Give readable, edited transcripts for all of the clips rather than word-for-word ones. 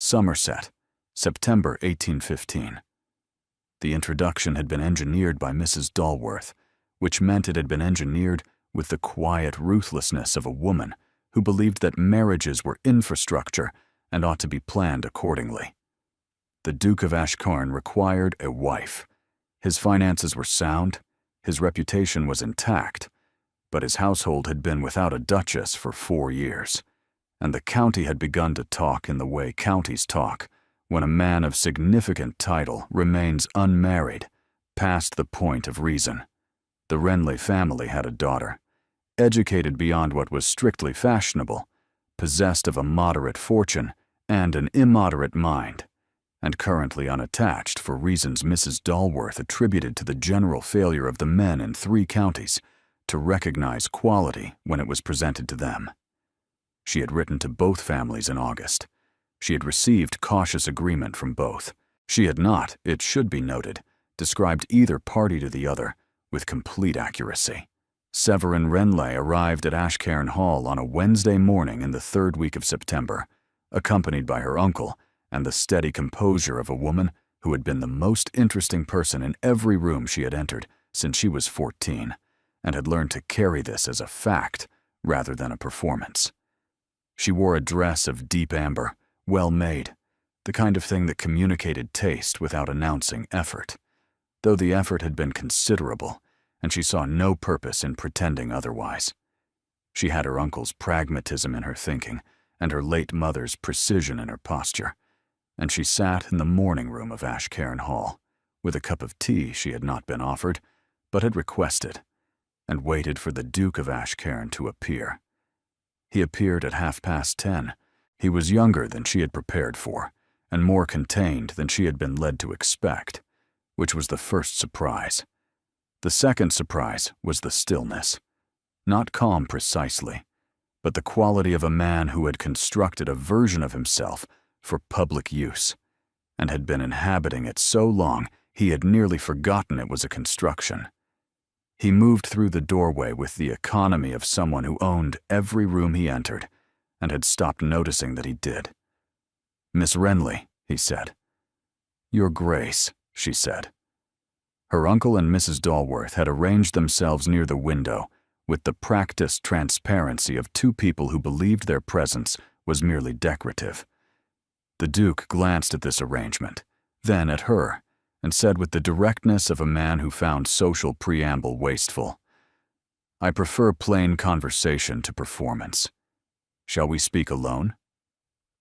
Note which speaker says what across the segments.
Speaker 1: Somerset, September 1815. The introduction had been engineered by Mrs. Dalworth, which meant it had been engineered with the quiet ruthlessness of a woman who believed that marriages were infrastructure and ought to be planned accordingly. The Duke of Ashcarn required a wife. His finances were sound, his reputation was intact, but his household had been without a duchess for 4 years, and the county had begun to talk in the way counties talk when a man of significant title remains unmarried, past the point of reason. The Renly family had a daughter, educated beyond what was strictly fashionable, possessed of a moderate fortune and an immoderate mind, and currently unattached for reasons Mrs. Dalworth attributed to the general failure of the men in 3 counties to recognize quality when it was presented to them. She had written to both families in August. She had received cautious agreement from both. She had not, it should be noted, described either party to the other with complete accuracy. Severin Renly arrived at Ashcairn Hall on a Wednesday morning in the 3rd week of September, accompanied by her uncle and the steady composure of a woman who had been the most interesting person in every room she had entered since she was 14, and had learned to carry this as a fact rather than a performance. She wore a dress of deep amber, well made, the kind of thing that communicated taste without announcing effort, though the effort had been considerable, and she saw no purpose in pretending otherwise. She had her uncle's pragmatism in her thinking and her late mother's precision in her posture, and she sat in the morning room of Ashcairn Hall, with a cup of tea she had not been offered, but had requested, and waited for the Duke of Ashcairn to appear. He appeared at 10:30. He was younger than she had prepared for, and more contained than she had been led to expect, which was the first surprise. The second surprise was the stillness. Not calm precisely, but the quality of a man who had constructed a version of himself for public use, and had been inhabiting it so long he had nearly forgotten it was a construction. He moved through the doorway with the economy of someone who owned every room he entered, and had stopped noticing that he did. "Miss Renly," he said. "Your Grace," she said. Her uncle and Mrs. Dalworth had arranged themselves near the window with the practiced transparency of 2 people who believed their presence was merely decorative. The Duke glanced at this arrangement, then at her, and said with the directness of a man who found social preamble wasteful, "I prefer plain conversation to performance. Shall we speak alone?"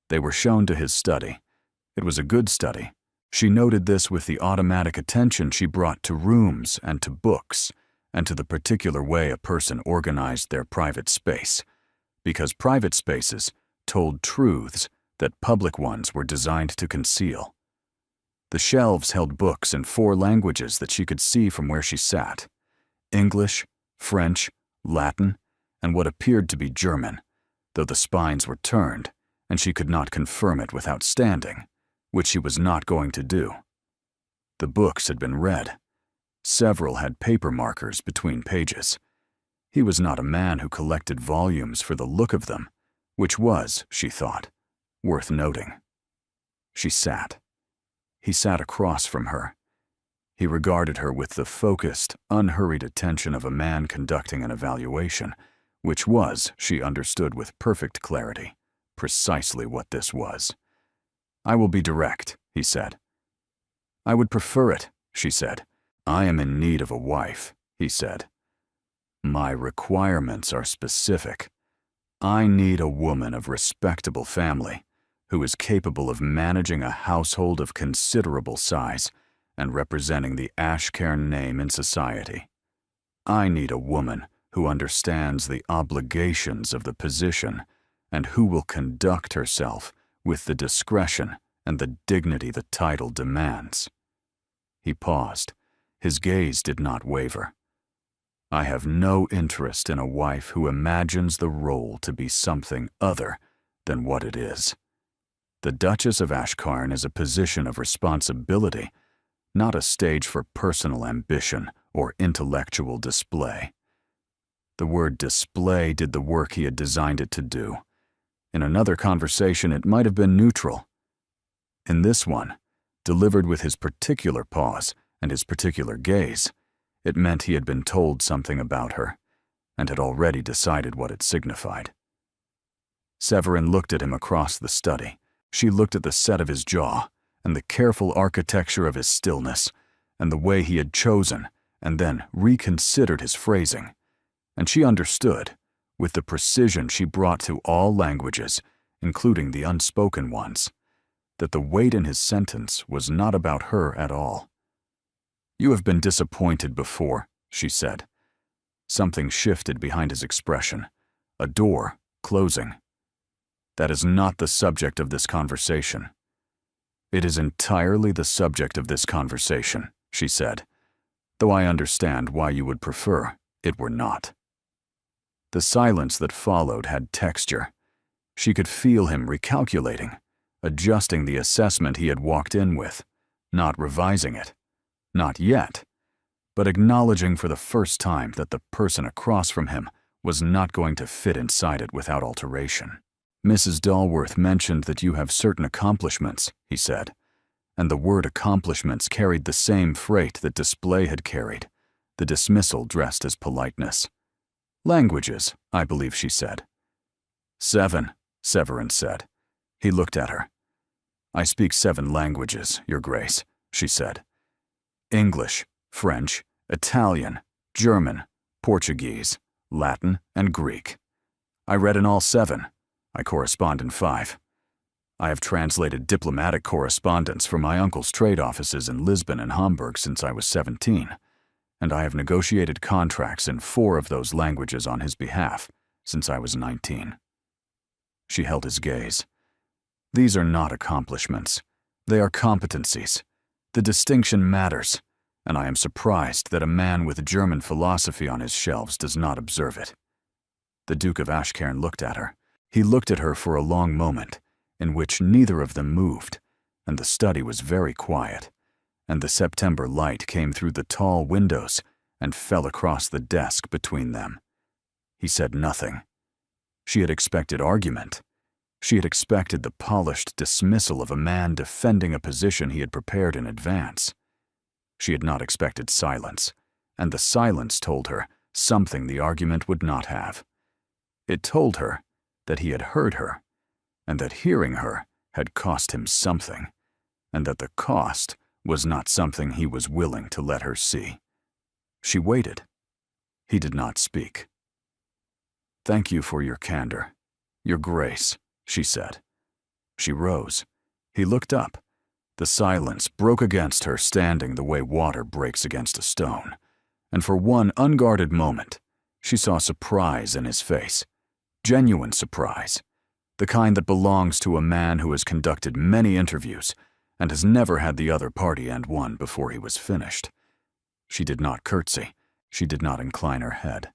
Speaker 1: They were shown to his study. It was a good study. She noted this with the automatic attention she brought to rooms and to books, and to the particular way a person organized their private space, because private spaces told truths that public ones were designed to conceal. The shelves held books in 4 languages that she could see from where she sat: English, French, Latin, and what appeared to be German, though the spines were turned, and she could not confirm it without standing, which she was not going to do. The books had been read. Several had paper markers between pages. He was not a man who collected volumes for the look of them, which was, she thought, worth noting. She sat. He sat across from her. He regarded her with the focused, unhurried attention of a man conducting an evaluation, which was, she understood with perfect clarity, precisely what this was. "I will be direct," he said. "I would prefer it," she said. "I am in need of a wife," he said. "My requirements are specific. I need a woman of respectable family, who is capable of managing a household of considerable size and representing the Ashcairn name in society. I need a woman who understands the obligations of the position and who will conduct herself with the discretion and the dignity the title demands." He paused. His gaze did not waver. "I have no interest in a wife who imagines the role to be something other than what it is. The Duchess of Ashcairn is a position of responsibility, not a stage for personal ambition or intellectual display." The word display did the work he had designed it to do. In another conversation, it might have been neutral. In this one, delivered with his particular pause and his particular gaze, it meant he had been told something about her, and had already decided what it signified. Severin looked at him across the study. She looked at the set of his jaw, and the careful architecture of his stillness, and the way he had chosen, and then reconsidered his phrasing, and she understood, with the precision she brought to all languages, including the unspoken ones, that the weight in his sentence was not about her at all. "You have been disappointed before," she said. Something shifted behind his expression, a door closing. "That is not the subject of this conversation." "It is entirely the subject of this conversation," she said, "though I understand why you would prefer it were not." The silence that followed had texture. She could feel him recalculating, adjusting the assessment he had walked in with, not revising it, not yet, but acknowledging for the first time that the person across from him was not going to fit inside it without alteration. "Mrs. Dalworth mentioned that you have certain accomplishments," he said, and the word accomplishments carried the same freight that display had carried, the dismissal dressed as politeness. "Languages, I believe she said." "7, Severin said. He looked at her. "I speak 7 languages, Your Grace," she said. "English, French, Italian, German, Portuguese, Latin, and Greek. I read in all 7. I correspond in 5. I have translated diplomatic correspondence from my uncle's trade offices in Lisbon and Hamburg since I was 17, and I have negotiated contracts in 4 of those languages on his behalf since I was 19. She held his gaze. "These are not accomplishments. They are competencies. The distinction matters, and I am surprised that a man with German philosophy on his shelves does not observe it." The Duke of Ashcairn looked at her. He looked at her for a long moment, in which neither of them moved, and the study was very quiet, and the September light came through the tall windows and fell across the desk between them. He said nothing. She had expected argument. She had expected the polished dismissal of a man defending a position he had prepared in advance. She had not expected silence, and the silence told her something the argument would not have. It told her that he had heard her, and that hearing her had cost him something, and that the cost was not something he was willing to let her see. She waited. He did not speak. "Thank you for your candor, Your Grace," she said. She rose. He looked up. The silence broke against her, standing the way water breaks against a stone, and for one unguarded moment, she saw surprise in his face. Genuine surprise, the kind that belongs to a man who has conducted many interviews and has never had the other party end one before he was finished. She did not curtsy. She did not incline her head.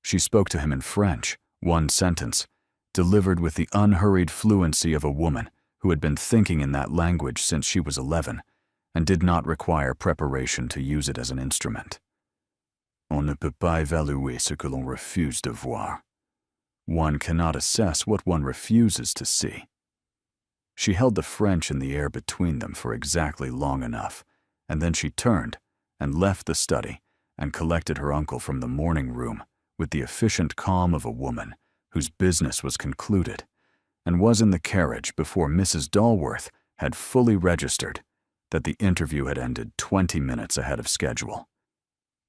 Speaker 1: She spoke to him in French, one sentence, delivered with the unhurried fluency of a woman who had been thinking in that language since she was 11 and did not require preparation to use it as an instrument. "On ne peut pas évaluer ce que l'on refuse de voir." One cannot assess what one refuses to see. She held the French in the air between them for exactly long enough, and then she turned and left the study and collected her uncle from the morning room with the efficient calm of a woman whose business was concluded, and was in the carriage before Mrs. Dalworth had fully registered that the interview had ended 20 minutes ahead of schedule.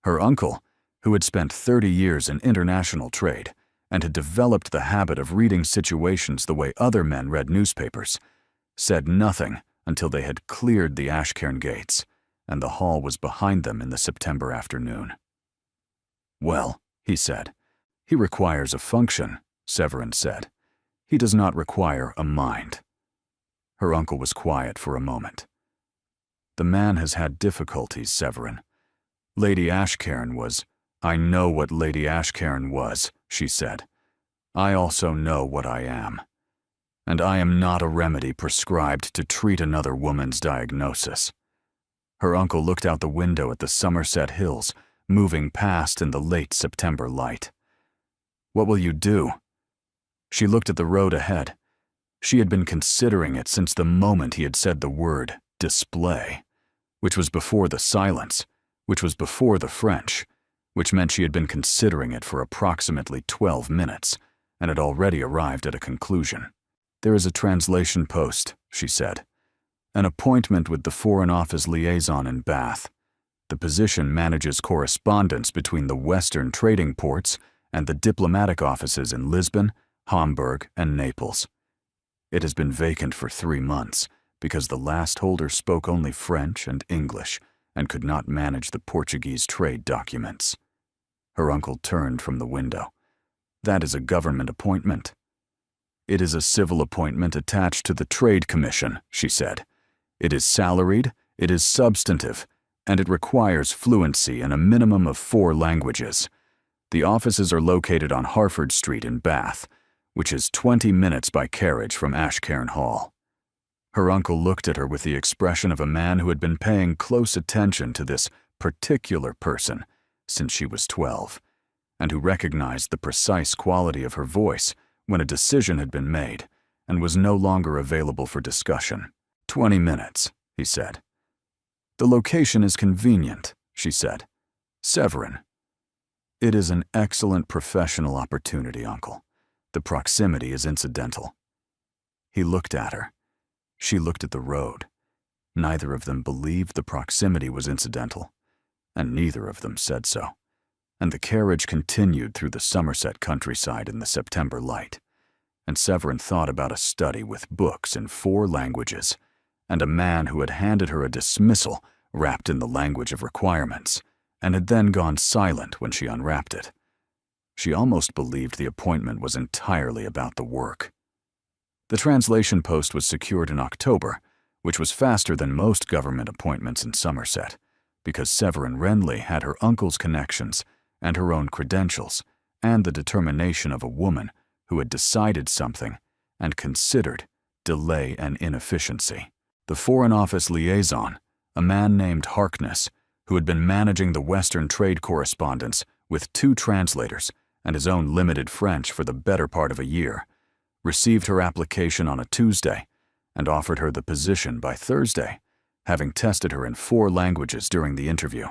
Speaker 1: Her uncle, who had spent 30 years in international trade and had developed the habit of reading situations the way other men read newspapers, said nothing until they had cleared the Ashcairn gates, and the hall was behind them in the September afternoon. "Well," he said. "He requires a function," Severin said. "He does not require a mind." Her uncle was quiet for a moment. "The man has had difficulties, Severin. Lady Ashcairn was—" "I know what Lady Ashcairn was," she said. "I also know what I am. And I am not a remedy prescribed to treat another woman's diagnosis." Her uncle looked out the window at the Somerset Hills, moving past in the late September light. "What will you do?" She looked at the road ahead. She had been considering it since the moment he had said the word display, which was before the silence, which was before the French, which meant she had been considering it for approximately 12 minutes and had already arrived at a conclusion. "There is a translation post," she said. "An appointment with the Foreign Office liaison in Bath. The position manages correspondence between the Western trading ports and the diplomatic offices in Lisbon, Hamburg, and Naples. It has been vacant for 3 months because the last holder spoke only French and English and could not manage the Portuguese trade documents." Her uncle turned from the window. "That is a government appointment." "It is a civil appointment attached to the Trade Commission," she said. "It is salaried, it is substantive, and it requires fluency in a minimum of 4 languages. The offices are located on Harford Street in Bath, which is 20 minutes by carriage from Ashcairn Hall." Her uncle looked at her with the expression of a man who had been paying close attention to this particular person since she was 12, and who recognized the precise quality of her voice when a decision had been made and was no longer available for discussion. 20 minutes, he said. "The location is convenient," she said. "Severin." "It is an excellent professional opportunity, Uncle. The proximity is incidental." He looked at her. She looked at the road. Neither of them believed the proximity was incidental, and neither of them said so. And the carriage continued through the Somerset countryside in the September light, and Severin thought about a study with books in 4 languages, and a man who had handed her a dismissal wrapped in the language of requirements, and had then gone silent when she unwrapped it. She almost believed the appointment was entirely about the work. The translation post was secured in October, which was faster than most government appointments in Somerset, because Severin Renly had her uncle's connections and her own credentials, and the determination of a woman who had decided something and considered delay and inefficiency. The Foreign Office liaison, a man named Harkness, who had been managing the Western trade correspondence with 2 translators and his own limited French for the better part of a year, received her application on a Tuesday and offered her the position by Thursday, having tested her in 4 languages during the interview,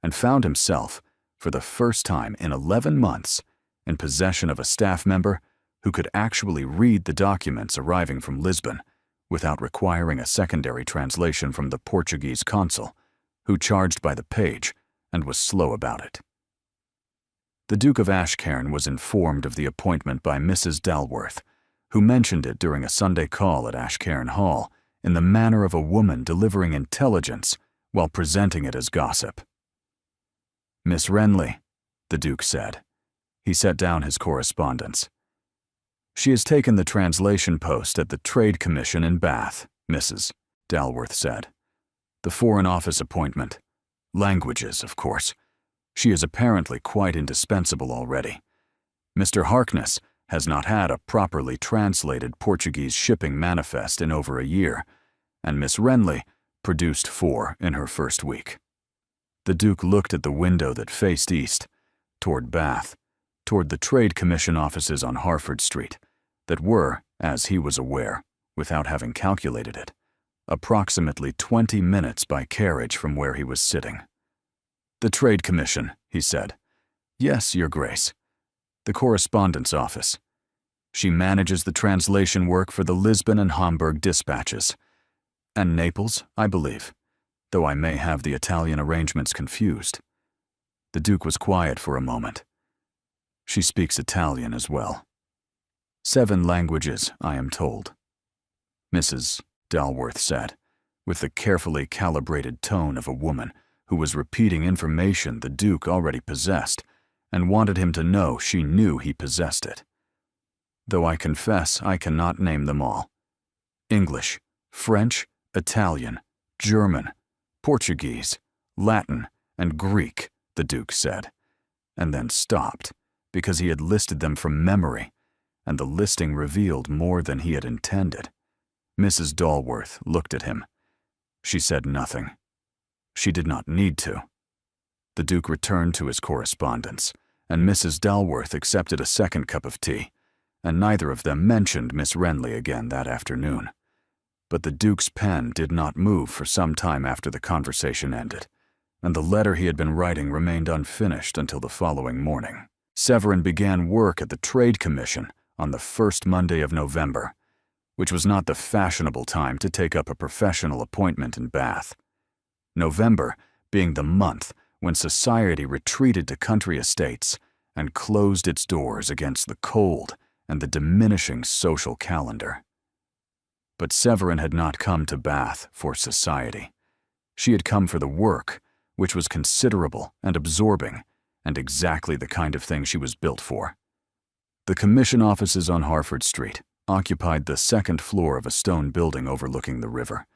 Speaker 1: and found himself, for the first time in 11 months, in possession of a staff member who could actually read the documents arriving from Lisbon without requiring a secondary translation from the Portuguese consul, who charged by the page and was slow about it. The Duke of Ashcairn was informed of the appointment by Mrs. Dalworth, who mentioned it during a Sunday call at Ashcairn Hall in the manner of a woman delivering intelligence while presenting it as gossip. "Miss Renly," the Duke said. He set down his correspondence. "She has taken the translation post at the Trade Commission in Bath," Mrs. Dalworth said. "The Foreign Office appointment. Languages, of course. She is apparently quite indispensable already. Mr. Harkness has not had a properly translated Portuguese shipping manifest in over a year, and Miss Renly produced 4 in her first week." The Duke looked at the window that faced east, toward Bath, toward the Trade Commission offices on Harford Street, that were, as he was aware, without having calculated it, approximately 20 minutes by carriage from where he was sitting. "The Trade Commission," he said. "Yes, Your Grace. The Correspondence Office. She manages the translation work for the Lisbon and Hamburg dispatches. And Naples, I believe, though I may have the Italian arrangements confused." The Duke was quiet for a moment. "She speaks Italian as well. 7 languages, I am told," Mrs. Dalworth said, with the carefully calibrated tone of a woman who was repeating information the Duke already possessed and wanted him to know she knew he possessed it. "Though I confess I cannot name them all. English, French, Italian, German, Portuguese, Latin, and Greek," the Duke said, and then stopped, because he had listed them from memory, and the listing revealed more than he had intended. Mrs. Dalworth looked at him. She said nothing. She did not need to. The Duke returned to his correspondence, and Mrs. Dalworth accepted a second cup of tea, and neither of them mentioned Miss Renly again that afternoon. But the Duke's pen did not move for some time after the conversation ended, and the letter he had been writing remained unfinished until the following morning. Severin began work at the Trade Commission on the first Monday of November, which was not the fashionable time to take up a professional appointment in Bath. November being the month when society retreated to country estates and closed its doors against the cold and the diminishing social calendar. But Severin had not come to Bath for society. She had come for the work, which was considerable and absorbing, and exactly the kind of thing she was built for. The commission offices on Harford Street occupied the second floor of a stone building overlooking the river,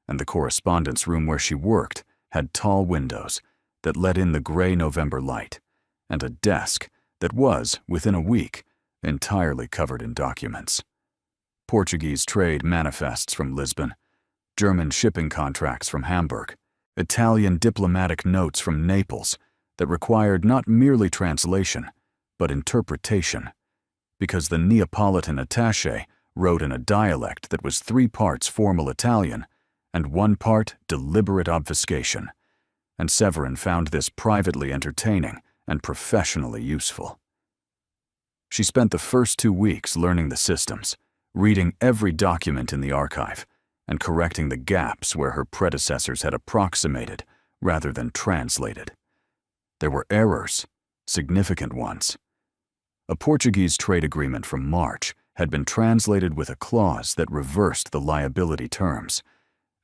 Speaker 1: and the correspondence room where she worked had tall windows that let in the gray November light, and a desk that was, within a week, entirely covered in documents. Portuguese trade manifests from Lisbon, German shipping contracts from Hamburg, Italian diplomatic notes from Naples that required not merely translation, but interpretation, because the Neapolitan attaché wrote in a dialect that was 3 parts formal Italian and 1 part deliberate obfuscation, and Severin found this privately entertaining and professionally useful. She spent the first 2 weeks learning the systems, reading every document in the archive, and correcting the gaps where her predecessors had approximated rather than translated. There were errors, significant ones. A Portuguese trade agreement from March had been translated with a clause that reversed the liability terms,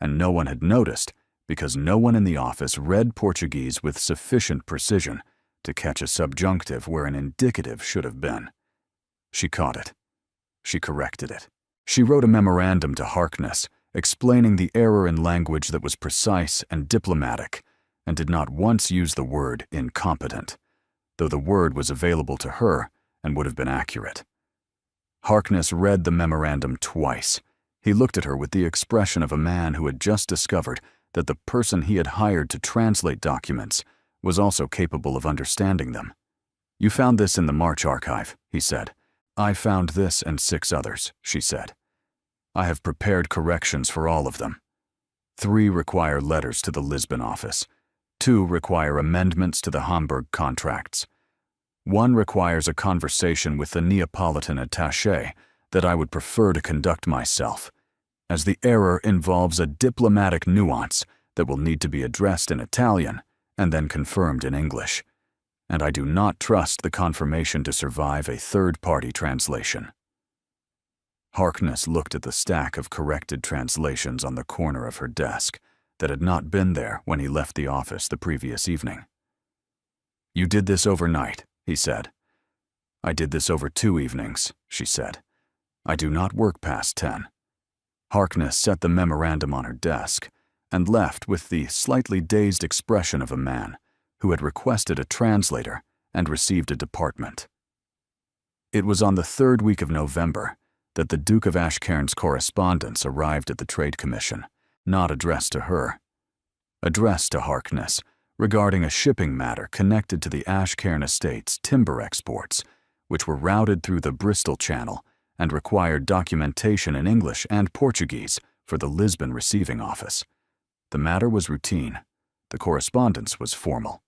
Speaker 1: and no one had noticed because no one in the office read Portuguese with sufficient precision to catch a subjunctive where an indicative should have been. She caught it. She corrected it. She wrote a memorandum to Harkness explaining the error in language that was precise and diplomatic, and did not once use the word incompetent, though the word was available to her and would have been accurate. Harkness read the memorandum twice. He looked at her with the expression of a man who had just discovered that the person he had hired to translate documents was also capable of understanding them. "You found this in the March archive," he said. "I found this and 6 others," she said. "I have prepared corrections for all of them. 3 require letters to the Lisbon office. 2 require amendments to the Hamburg contracts. 1 requires a conversation with the Neapolitan attaché that I would prefer to conduct myself, as the error involves a diplomatic nuance that will need to be addressed in Italian and then confirmed in English, and I do not trust the confirmation to survive a third-party translation." Harkness looked at the stack of corrected translations on the corner of her desk that had not been there when he left the office the previous evening. "You did this overnight," he said. "I did this over 2 evenings," she said. "I do not work past 10. Harkness set the memorandum on her desk and left with the slightly dazed expression of a man who had requested a translator and received a department. It was on the 3rd week of November that the Duke of Ashcairn's correspondence arrived at the Trade Commission, not addressed to her. Addressed to Harkness, regarding a shipping matter connected to the Ashcairn estate's timber exports, which were routed through the Bristol Channel and required documentation in English and Portuguese for the Lisbon receiving office. The matter was routine. The correspondence was formal.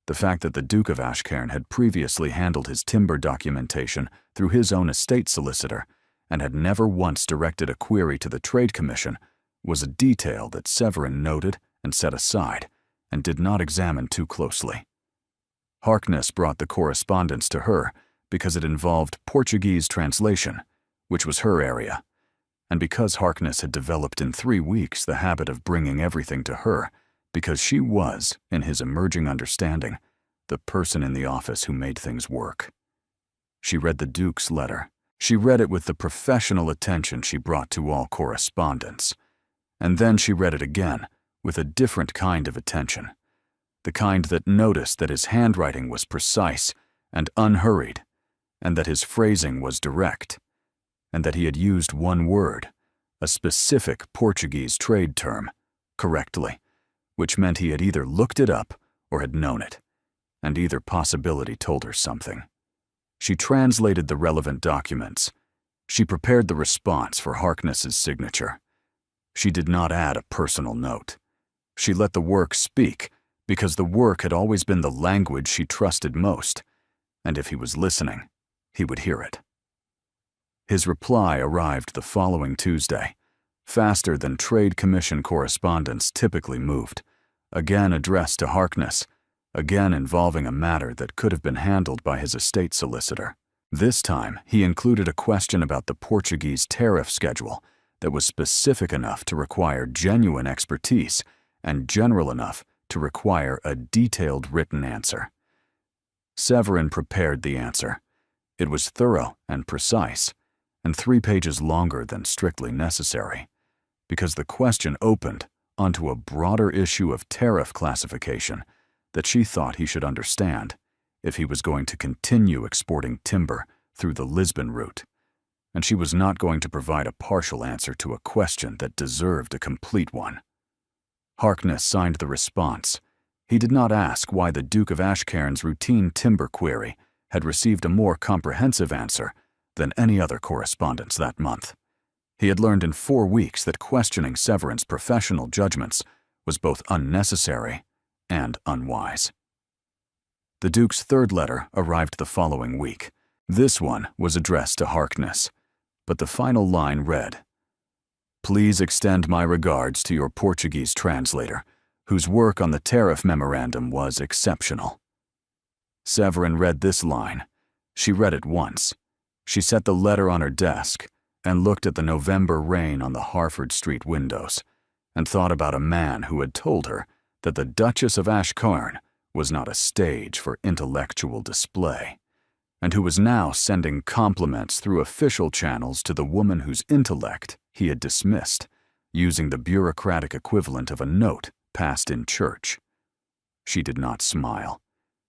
Speaker 1: The fact that the Duke of Ashcairn had previously handled his timber documentation through his own estate solicitor and had never once directed a query to the Trade Commission was a detail that Severin noted and set aside and did not examine too closely. Harkness brought the correspondence to her because it involved Portuguese translation, which was her area, and because Harkness had developed in 3 weeks the habit of bringing everything to her, because she was, in his emerging understanding, the person in the office who made things work. She read the Duke's letter. She read it with the professional attention she brought to all correspondence, and then she read it again with a different kind of attention, the kind that noticed that his handwriting was precise and unhurried, and that his phrasing was direct, and that he had used one word, a specific Portuguese trade term, correctly, which meant he had either looked it up or had known it, and either possibility told her something. She translated the relevant documents. She prepared the response for Harkness's signature. She did not add a personal note. She let the work speak, because the work had always been the language she trusted most, and if he was listening, he would hear it. His reply arrived the following Tuesday, faster than Trade Commission correspondence typically moved, again addressed to Harkness, again involving a matter that could have been handled by his estate solicitor. This time, he included a question about the Portuguese tariff schedule that was specific enough to require genuine expertise and general enough to require a detailed written answer. Severin prepared the answer. It was thorough and precise, and 3 pages longer than strictly necessary, because the question opened onto a broader issue of tariff classification that she thought he should understand if he was going to continue exporting timber through the Lisbon route, and she was not going to provide a partial answer to a question that deserved a complete one. Harkness signed the response. He did not ask why the Duke of Ashcairn's routine timber query had received a more comprehensive answer than any other correspondence that month. He had learned in 4 weeks that questioning Severin's professional judgments was both unnecessary and unwise. The Duke's 3rd letter arrived the following week. This one was addressed to Harkness, but the final line read, "Please extend my regards to your Portuguese translator, whose work on the tariff memorandum was exceptional." Severin read this line. She read it once. She set the letter on her desk and looked at the November rain on the Harford Street windows and thought about a man who had told her that the Duchess of Ashcairn was not a stage for intellectual display, and who was now sending compliments through official channels to the woman whose intellect he had dismissed, using the bureaucratic equivalent of a note passed in church. She did not smile.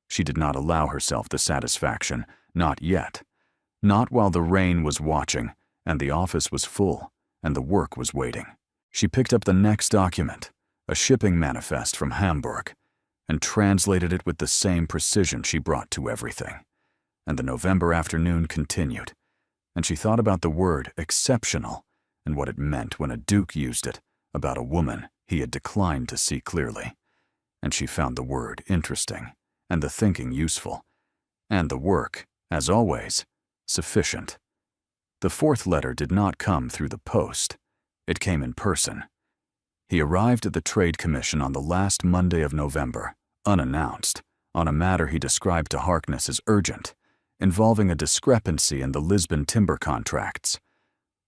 Speaker 1: She did not allow herself the satisfaction, not yet. Not while the rain was watching, and the office was full, and the work was waiting. She picked up the next document, a shipping manifest from Hamburg, and translated it with the same precision she brought to everything. And the November afternoon continued, and she thought about the word exceptional and what it meant when a duke used it about a woman he had declined to see clearly. And she found the word interesting, and the thinking useful, and the work, as always, sufficient. The 4th letter did not come through the post. It came in person. He arrived at the Trade Commission on the last Monday of November, unannounced, on a matter he described to Harkness as urgent, involving a discrepancy in the Lisbon timber contracts.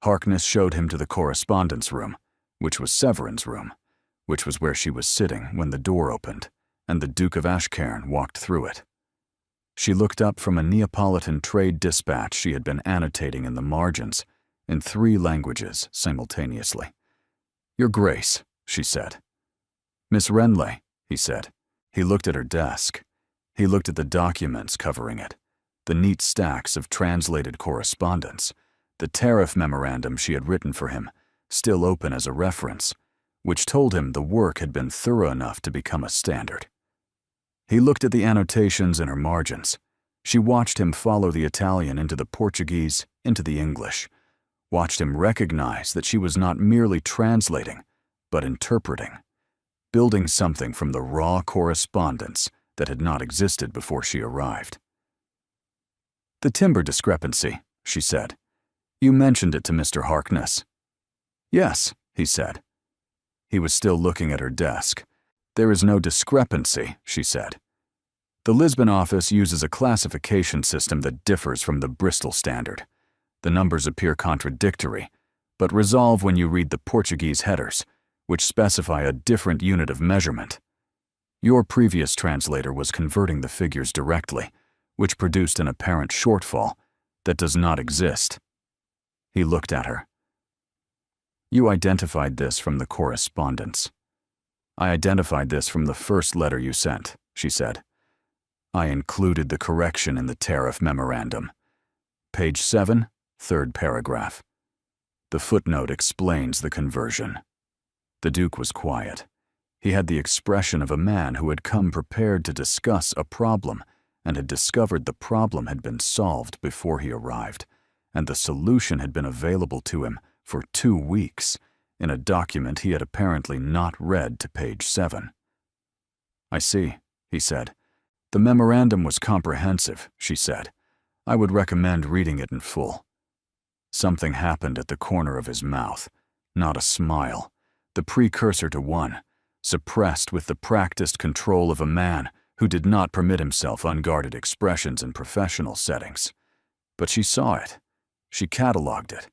Speaker 1: Harkness showed him to the correspondence room, which was Severin's room, which was where she was sitting when the door opened, and the Duke of Ashcairn walked through it. She looked up from a Neapolitan trade dispatch she had been annotating in the margins, in 3 languages simultaneously. "Your Grace," she said. "Miss Renley," he said. He looked at her desk. He looked at the documents covering it, the neat stacks of translated correspondence, the tariff memorandum she had written for him, still open as a reference, which told him the work had been thorough enough to become a standard. He looked at the annotations in her margins. She watched him follow the Italian into the Portuguese, into the English, watched him recognize that she was not merely translating, but interpreting, building something from the raw correspondence that had not existed before she arrived. "The timber discrepancy," she said. "You mentioned it to Mr. Harkness." "Yes," he said. He was still looking at her desk. "There is no discrepancy," she said. "The Lisbon office uses a classification system that differs from the Bristol standard. The numbers appear contradictory, but resolve when you read the Portuguese headers, which specify a different unit of measurement. Your previous translator was converting the figures directly, which produced an apparent shortfall that does not exist." He looked at her. "You identified this from the correspondence." "I identified this from the first letter you sent," she said. "I included the correction in the tariff memorandum. Page 7, 3rd paragraph. The footnote explains the conversion." The Duke was quiet. He had the expression of a man who had come prepared to discuss a problem and had discovered the problem had been solved before he arrived, and the solution had been available to him for 2 weeks in a document he had apparently not read to page 7. "I see," he said. "The memorandum was comprehensive," she said. "I would recommend reading it in full." Something happened at the corner of his mouth. Not a smile, the precursor to one, suppressed with the practiced control of a man who did not permit himself unguarded expressions in professional settings. But she saw it. She catalogued it.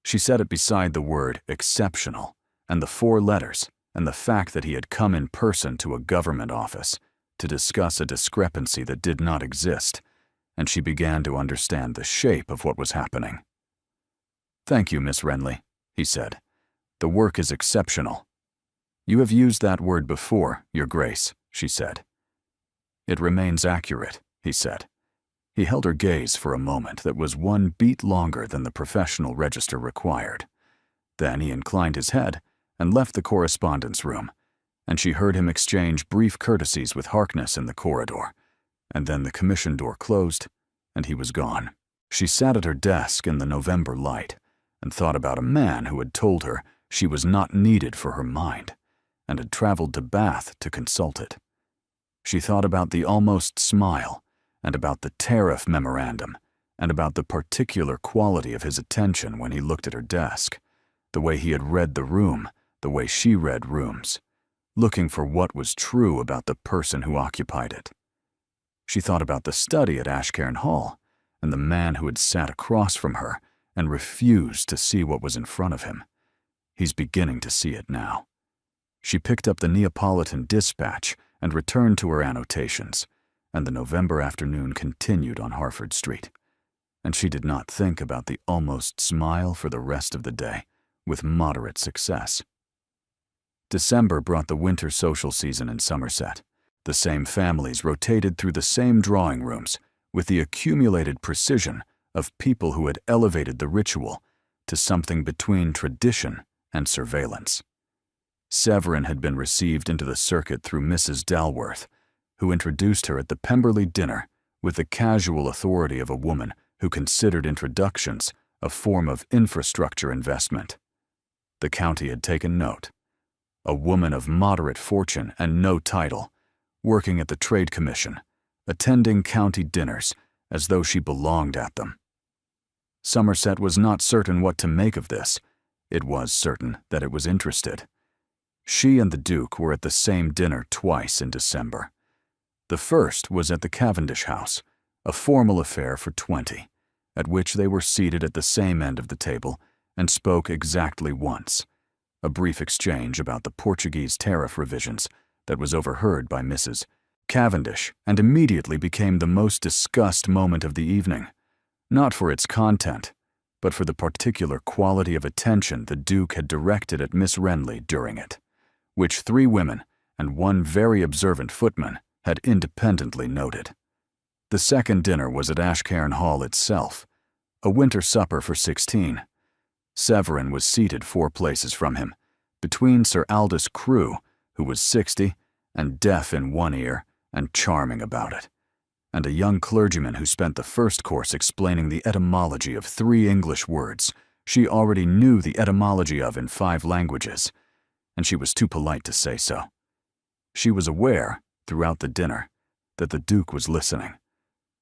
Speaker 1: She set it beside the word exceptional and the 4 letters and the fact that he had come in person to a government office to discuss a discrepancy that did not exist, and she began to understand the shape of what was happening. "Thank you, Miss Renly," he said. "The work is exceptional." "You have used that word before, Your Grace," she said. "It remains accurate," he said. He held her gaze for a moment that was 1 beat longer than the professional register required. Then he inclined his head and left the correspondence room, and she heard him exchange brief courtesies with Harkness in the corridor, and then the commission door closed, and he was gone. She sat at her desk in the November light and thought about a man who had told her she was not needed for her mind, and had traveled to Bath to consult it. She thought about the almost smile, and about the tariff memorandum, and about the particular quality of his attention when he looked at her desk, the way he had read the room, the way she read rooms, looking for what was true about the person who occupied it. She thought about the study at Ashcairn Hall, and the man who had sat across from her and refused to see what was in front of him. He's beginning to see it now. She picked up the Neapolitan Dispatch and returned to her annotations, and the November afternoon continued on Harford Street. And she did not think about the almost smile for the rest of the day, with moderate success. December brought the winter social season in Somerset. The same families rotated through the same drawing rooms, with the accumulated precision of people who had elevated the ritual to something between tradition and surveillance. Severin had been received into the circuit through Mrs. Dalworth, who introduced her at the Pemberley dinner with the casual authority of a woman who considered introductions a form of infrastructure investment. The county had taken note. A woman of moderate fortune and no title, working at the Trade Commission, attending county dinners as though she belonged at them. Somerset was not certain what to make of this. It was certain that it was interested. She and the Duke were at the same dinner twice in December. The first was at the Cavendish House, a formal affair for 20, at which they were seated at the same end of the table and spoke exactly once, a brief exchange about the Portuguese tariff revisions that was overheard by Mrs. Cavendish and immediately became the most discussed moment of the evening, not for its content, but for the particular quality of attention the Duke had directed at Miss Renly during it, which 3 women and 1 very observant footman had independently noted. The second dinner was at Ashcairn Hall itself, a winter supper for 16. Severin was seated 4 places from him, between Sir Aldous Crewe, who was 60 and deaf in one ear and charming about it, and a young clergyman who spent the first course explaining the etymology of 3 English words she already knew the etymology of in 5 languages, and she was too polite to say so. She was aware, throughout the dinner, that the Duke was listening,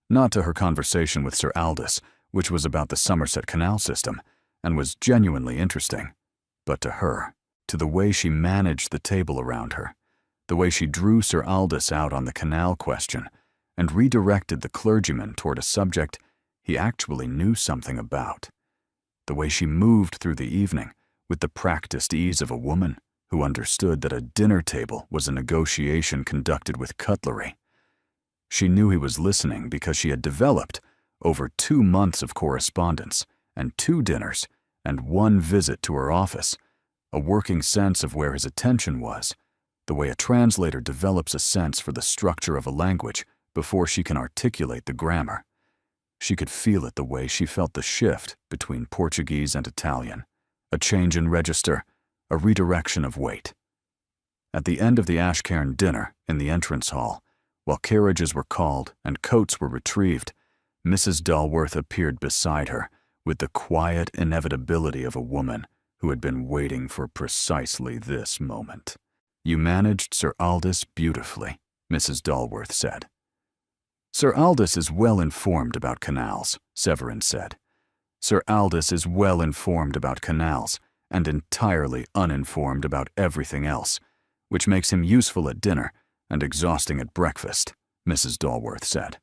Speaker 1: not to her conversation with Sir Aldous, which was about the Somerset Canal system, and was genuinely interesting, but to her, to the way she managed the table around her, the way she drew Sir Aldous out on the canal question, and redirected the clergyman toward a subject he actually knew something about, the way she moved through the evening with the practiced ease of a woman who understood that a dinner table was a negotiation conducted with cutlery. She knew he was listening because she had developed, over 2 months of correspondence and 2 dinners and 1 visit to her office, a working sense of where his attention was, the way a translator develops a sense for the structure of a language before she can articulate the grammar. She could feel it the way she felt the shift between Portuguese and Italian, a change in register, a redirection of weight. At the end of the Ashcairn dinner, in the entrance hall, While carriages were called and coats were retrieved, Mrs. Dalworth appeared beside her with the quiet inevitability of a woman who had been waiting for precisely this moment. "You managed Sir Aldous beautifully," Mrs. Dalworth said. "Sir Aldous is well informed about canals," Severin said. "Sir Aldous is well informed about canals and entirely uninformed about everything else, which makes him useful at dinner and exhausting at breakfast," Mrs. Dalworth said.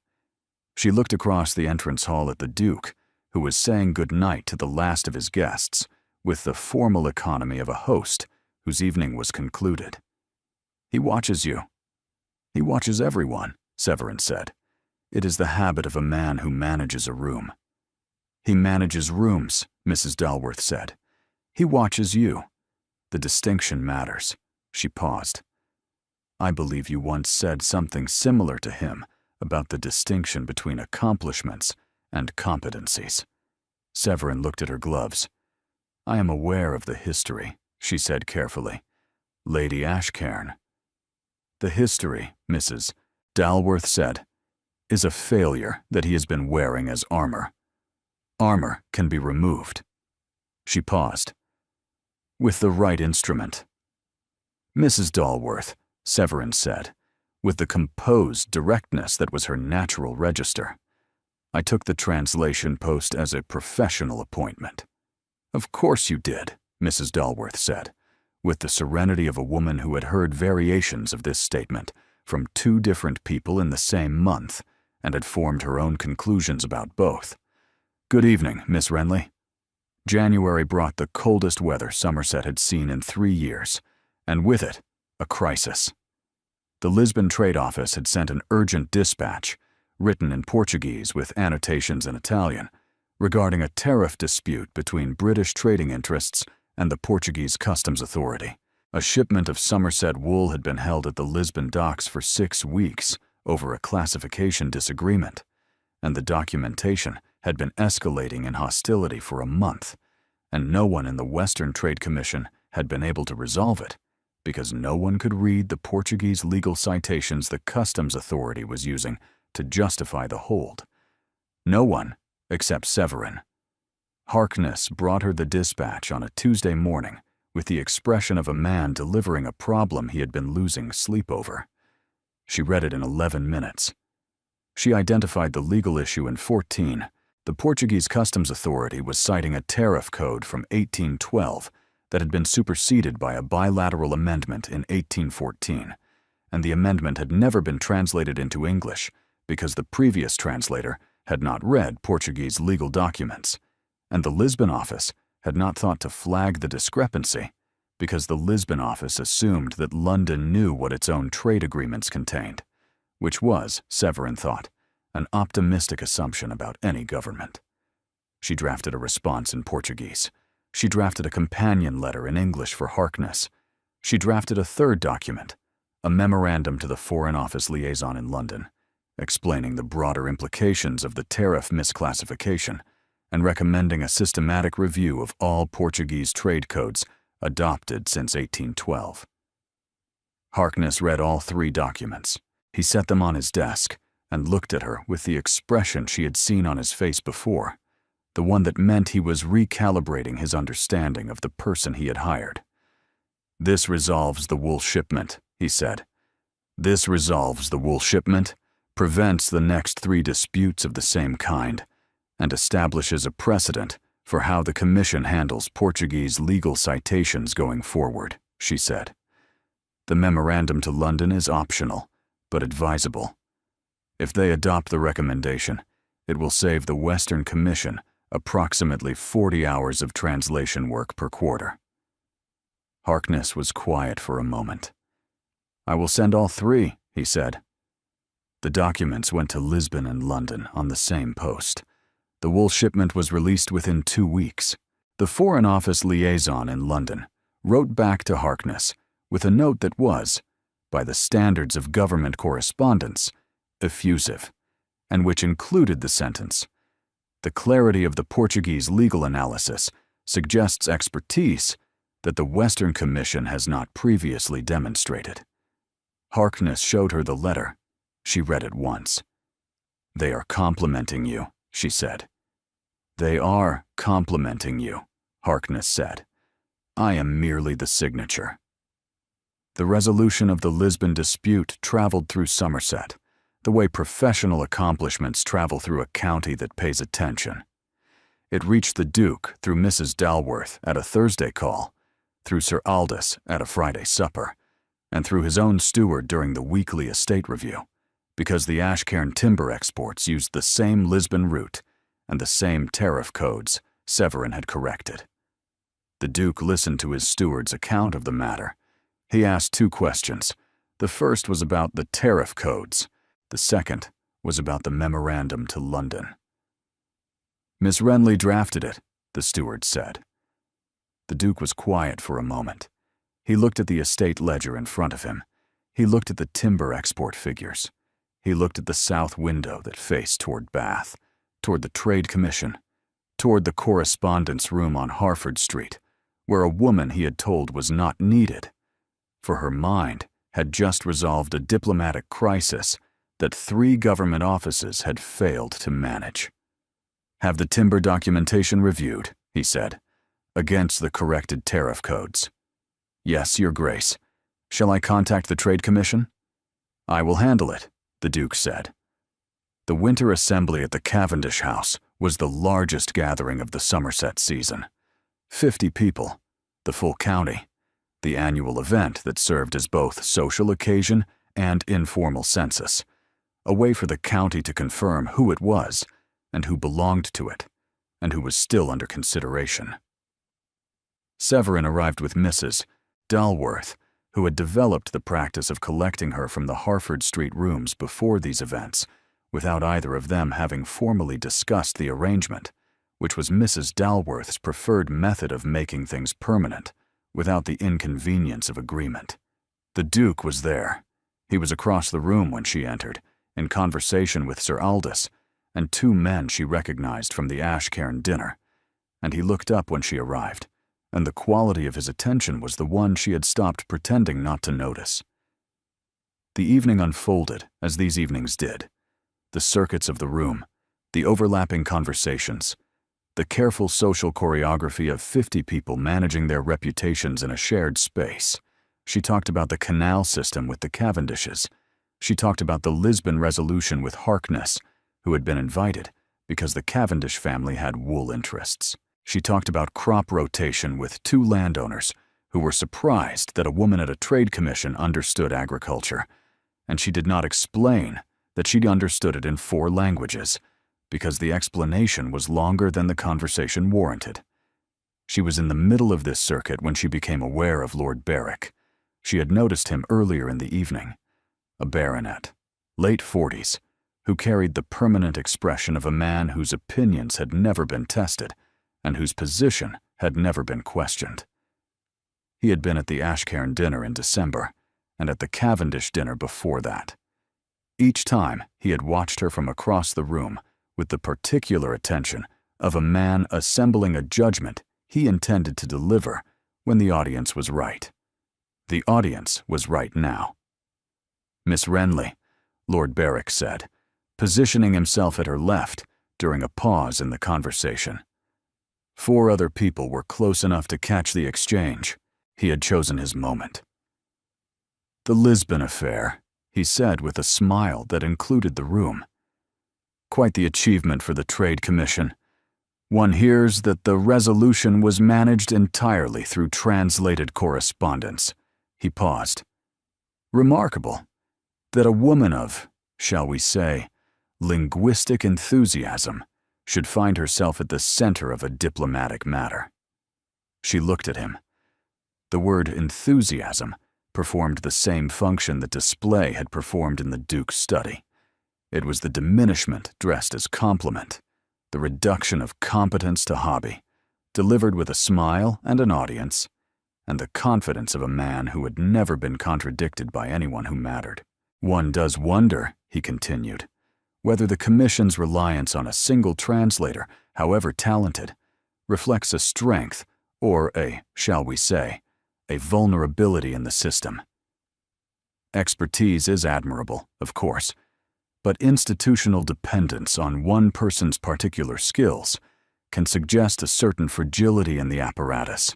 Speaker 1: She looked across the entrance hall at the Duke, who was saying good night to the last of his guests with the formal economy of a host whose evening was concluded. "He watches you." "He watches everyone," Severin said. "It is the habit of a man who manages a room." "He manages rooms," Mrs. Dalworth said. "He watches you. The distinction matters." She paused. "I believe you once said something similar to him about the distinction between accomplishments and competencies." Severin looked at her gloves. "I am aware of the history," she said carefully. "Lady Ashcairn." "The history," Mrs. Dalworth said, "is a failure that he has been wearing as armor. Armor can be removed." She paused. "With the right instrument." "Mrs. Dalworth," Severin said, with the composed directness that was her natural register, "I took the translation post as a professional appointment." "Of course you did," Mrs. Dalworth said, with the serenity of a woman who had heard variations of this statement from two different people in the same month and had formed her own conclusions about both. "Good evening, Miss Renly." January brought the coldest weather Somerset had seen in 3 years, and with it, a crisis. The Lisbon Trade Office had sent an urgent dispatch, written in Portuguese with annotations in Italian, regarding a tariff dispute between British trading interests and the Portuguese Customs Authority. A shipment of Somerset wool had been held at the Lisbon docks for 6 weeks over a classification disagreement, and the documentation had been escalating in hostility for a month, and no one in the Western Trade Commission had been able to resolve it, because no one could read the Portuguese legal citations the Customs Authority was using to justify the hold. No one except Severin. Harkness brought her the dispatch on a Tuesday morning with the expression of a man delivering a problem he had been losing sleep over. She read it in 11 minutes. She identified the legal issue in 14. The Portuguese Customs Authority was citing a tariff code from 1812 that had been superseded by a bilateral amendment in 1814, and the amendment had never been translated into English because the previous translator had not read Portuguese legal documents, and the Lisbon office had not thought to flag the discrepancy because the Lisbon office assumed that London knew what its own trade agreements contained, which was, Severin thought, an optimistic assumption about any government. She drafted a response in Portuguese. She drafted a companion letter in English for Harkness. She drafted a third document, a memorandum to the Foreign Office liaison in London, explaining the broader implications of the tariff misclassification and recommending a systematic review of all Portuguese trade codes adopted since 1812. Harkness read all 3 documents. He set them on his desk and looked at her with the expression she had seen on his face before, the one that meant he was recalibrating his understanding of the person he had hired. "This resolves the wool shipment," he said. "This resolves the wool shipment, prevents the next 3 disputes of the same kind, and establishes a precedent for how the Commission handles Portuguese legal citations going forward," she said. "The memorandum to London is optional, but advisable. If they adopt the recommendation, it will save the Western Commission approximately 40 hours of translation work per quarter." Harkness was quiet for a moment. "I will send all 3, he said. The documents went to Lisbon and London on the same post. The wool shipment was released within 2 weeks. The Foreign Office liaison in London wrote back to Harkness with a note that was, by the standards of government correspondence, effusive, and which included the sentence, "The clarity of the Portuguese legal analysis suggests expertise that the Western Commission has not previously demonstrated." Harkness showed her the letter. She read it once. "They are complimenting you," she said. "They are complimenting you," Harkness said. "I am merely the signature." The resolution of the Lisbon dispute traveled through Somerset, the way professional accomplishments travel through a county that pays attention. It reached the Duke through Mrs. Dalworth at a Thursday call, through Sir Aldous at a Friday supper, and through his own steward during the weekly estate review, because the Ashcairn timber exports used the same Lisbon route and the same tariff codes Severin had corrected. The Duke listened to his steward's account of the matter. He asked 2 questions. The first was about the tariff codes. The second was about the memorandum to London. "Miss Renly drafted it," the steward said. The Duke was quiet for a moment. He looked at the estate ledger in front of him. He looked at the timber export figures. He looked at the south window that faced toward Bath, toward the Trade Commission, toward the correspondence room on Harford Street, where a woman he had told was not needed, for her mind had just resolved a diplomatic crisis that 3 government offices had failed to manage. "Have the timber documentation reviewed," he said, "against the corrected tariff codes." "Yes, Your Grace. Shall I contact the Trade Commission?" "I will handle it," the Duke said. The winter assembly at the Cavendish House was the largest gathering of the Somerset season. 50 people, the full county, the annual event that served as both social occasion and informal census, a way for the county to confirm who it was and who belonged to it, and who was still under consideration. Severin arrived with Mrs. Dalworth, who had developed the practice of collecting her from the Harford Street rooms before these events, without either of them having formally discussed the arrangement, which was Mrs. Dalworth's preferred method of making things permanent, without the inconvenience of agreement. The Duke was there. He was across the room when she entered, in conversation with Sir Aldous, and 2 men she recognized from the Ashcairn dinner, and he looked up when she arrived, and the quality of his attention was the one she had stopped pretending not to notice. The evening unfolded, as these evenings did. The circuits of the room, the overlapping conversations, the careful social choreography of 50 people managing their reputations in a shared space. She talked about the canal system with the Cavendishes. She talked about the Lisbon resolution with Harkness, who had been invited because the Cavendish family had wool interests. She talked about crop rotation with 2 landowners who were surprised that a woman at a trade commission understood agriculture, and she did not explain that she understood it in 4 languages, because the explanation was longer than the conversation warranted. She was in the middle of this circuit when she became aware of Lord Berwick. She had noticed him earlier in the evening, a baronet, late 40s, who carried the permanent expression of a man whose opinions had never been tested and whose position had never been questioned. He had been at the Ashcairn dinner in December and at the Cavendish dinner before that. Each time he had watched her from across the room with the particular attention of a man assembling a judgment he intended to deliver when the audience was right. The audience was right now. "Miss Renly," Lord Berwick said, positioning himself at her left during a pause in the conversation. 4 other people were close enough to catch the exchange. He had chosen his moment. "The Lisbon affair," he said with a smile that included the room. "Quite the achievement for the Trade Commission. One hears that the resolution was managed entirely through translated correspondence." He paused. "Remarkable that a woman of, shall we say, linguistic enthusiasm should find herself at the center of a diplomatic matter." She looked at him. The word enthusiasm performed the same function that display had performed in the Duke's study. It was the diminishment dressed as compliment, the reduction of competence to hobby, delivered with a smile and an audience, and the confidence of a man who had never been contradicted by anyone who mattered. "One does wonder," he continued, "whether the Commission's reliance on a single translator, however talented, reflects a strength or a, shall we say, a vulnerability in the system. Expertise is admirable, of course, But institutional dependence on one person's particular skills can suggest a certain fragility in the apparatus.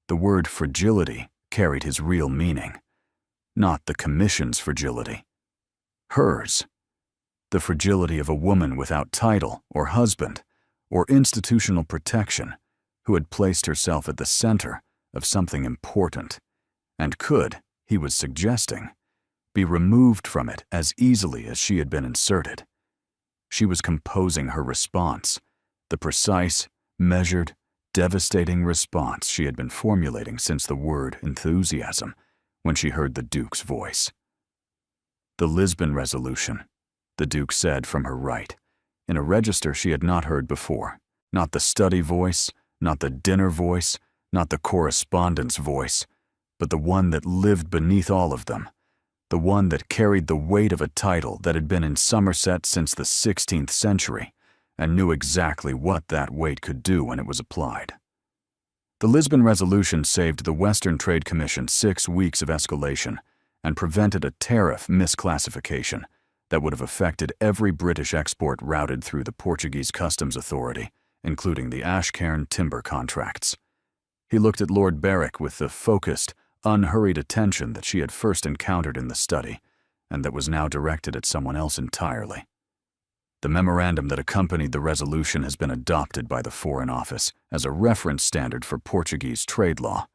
Speaker 1: The word fragility carried his real meaning, not the commission's fragility. Hers. The fragility of a woman without title or husband or institutional protection who had placed herself at the center of something important and could, he was suggesting, be removed from it as easily as she had been inserted. She was composing her response, the precise, measured, devastating response she had been formulating since the word enthusiasm when she heard the Duke's voice. The Lisbon Resolution, the Duke said from her right, in a register she had not heard before. Not the study voice, not the dinner voice, not the correspondence voice, but the one that lived beneath all of them, the one that carried the weight of a title that had been in Somerset since the 16th century and knew exactly what that weight could do when it was applied. The Lisbon Resolution saved the Western Trade Commission 6 weeks of escalation and prevented a tariff misclassification that would have affected every British export routed through the Portuguese Customs Authority, including the Ashcairn timber contracts. He looked at Lord Berwick with the focused, unhurried attention that she had first encountered in the study, and that was now directed at someone else entirely. The memorandum that accompanied the resolution has been adopted by the Foreign Office as a reference standard for Portuguese trade law.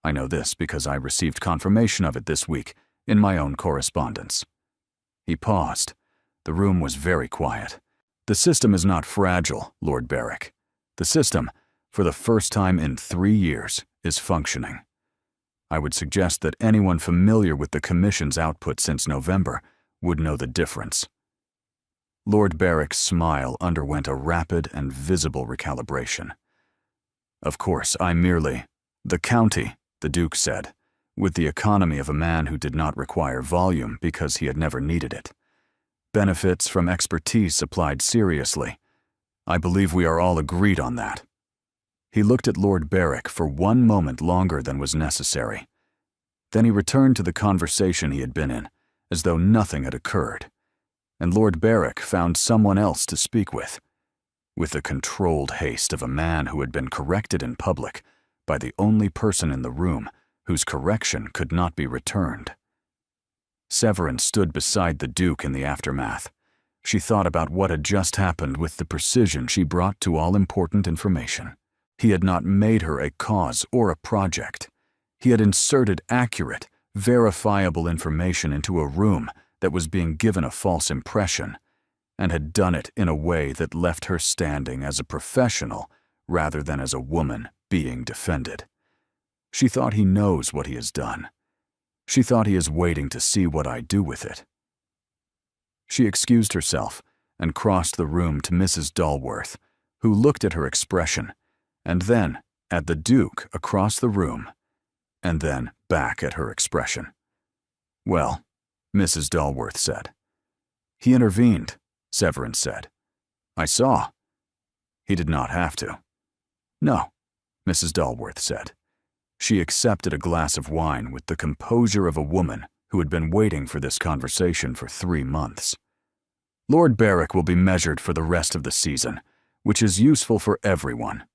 Speaker 1: I know this because I received confirmation of it this week in my own correspondence. He paused. The room was very quiet. The system is not fragile, Lord Berwick. The system, for the first time in 3 years, is functioning. I would suggest that anyone familiar with the Commission's output since November would know the difference. Lord Berwick's smile underwent a rapid and visible recalibration. Of course, I merely— The county, the Duke said, with the economy of a man who did not require volume because he had never needed it. Benefits from expertise applied seriously. I believe we are all agreed on that. He looked at Lord Berwick for 1 moment longer than was necessary. Then he returned to the conversation he had been in, as though nothing had occurred. And Lord Berwick found someone else to speak with the controlled haste of a man who had been corrected in public by the only person in the room whose correction could not be returned. Severin stood beside the Duke in the aftermath. She thought about what had just happened with the precision she brought to all important information. He had not made her a cause or a project. He had inserted accurate, verifiable information into a room that was being given a false impression, and had done it in a way that left her standing as a professional rather than as a woman being defended. She thought he knows what he has done. She thought he is waiting to see what I do with it. She excused herself and crossed the room to Mrs. Dalworth, who looked at her expression, and then at the Duke across the room, and then back at her expression. Well, Mrs. Dalworth said. He intervened, Severin said. I saw. He did not have to. No, Mrs. Dalworth said. She accepted a glass of wine with the composure of a woman who had been waiting for this conversation for 3 months. Lord Berwick will be measured for the rest of the season, which is useful for everyone.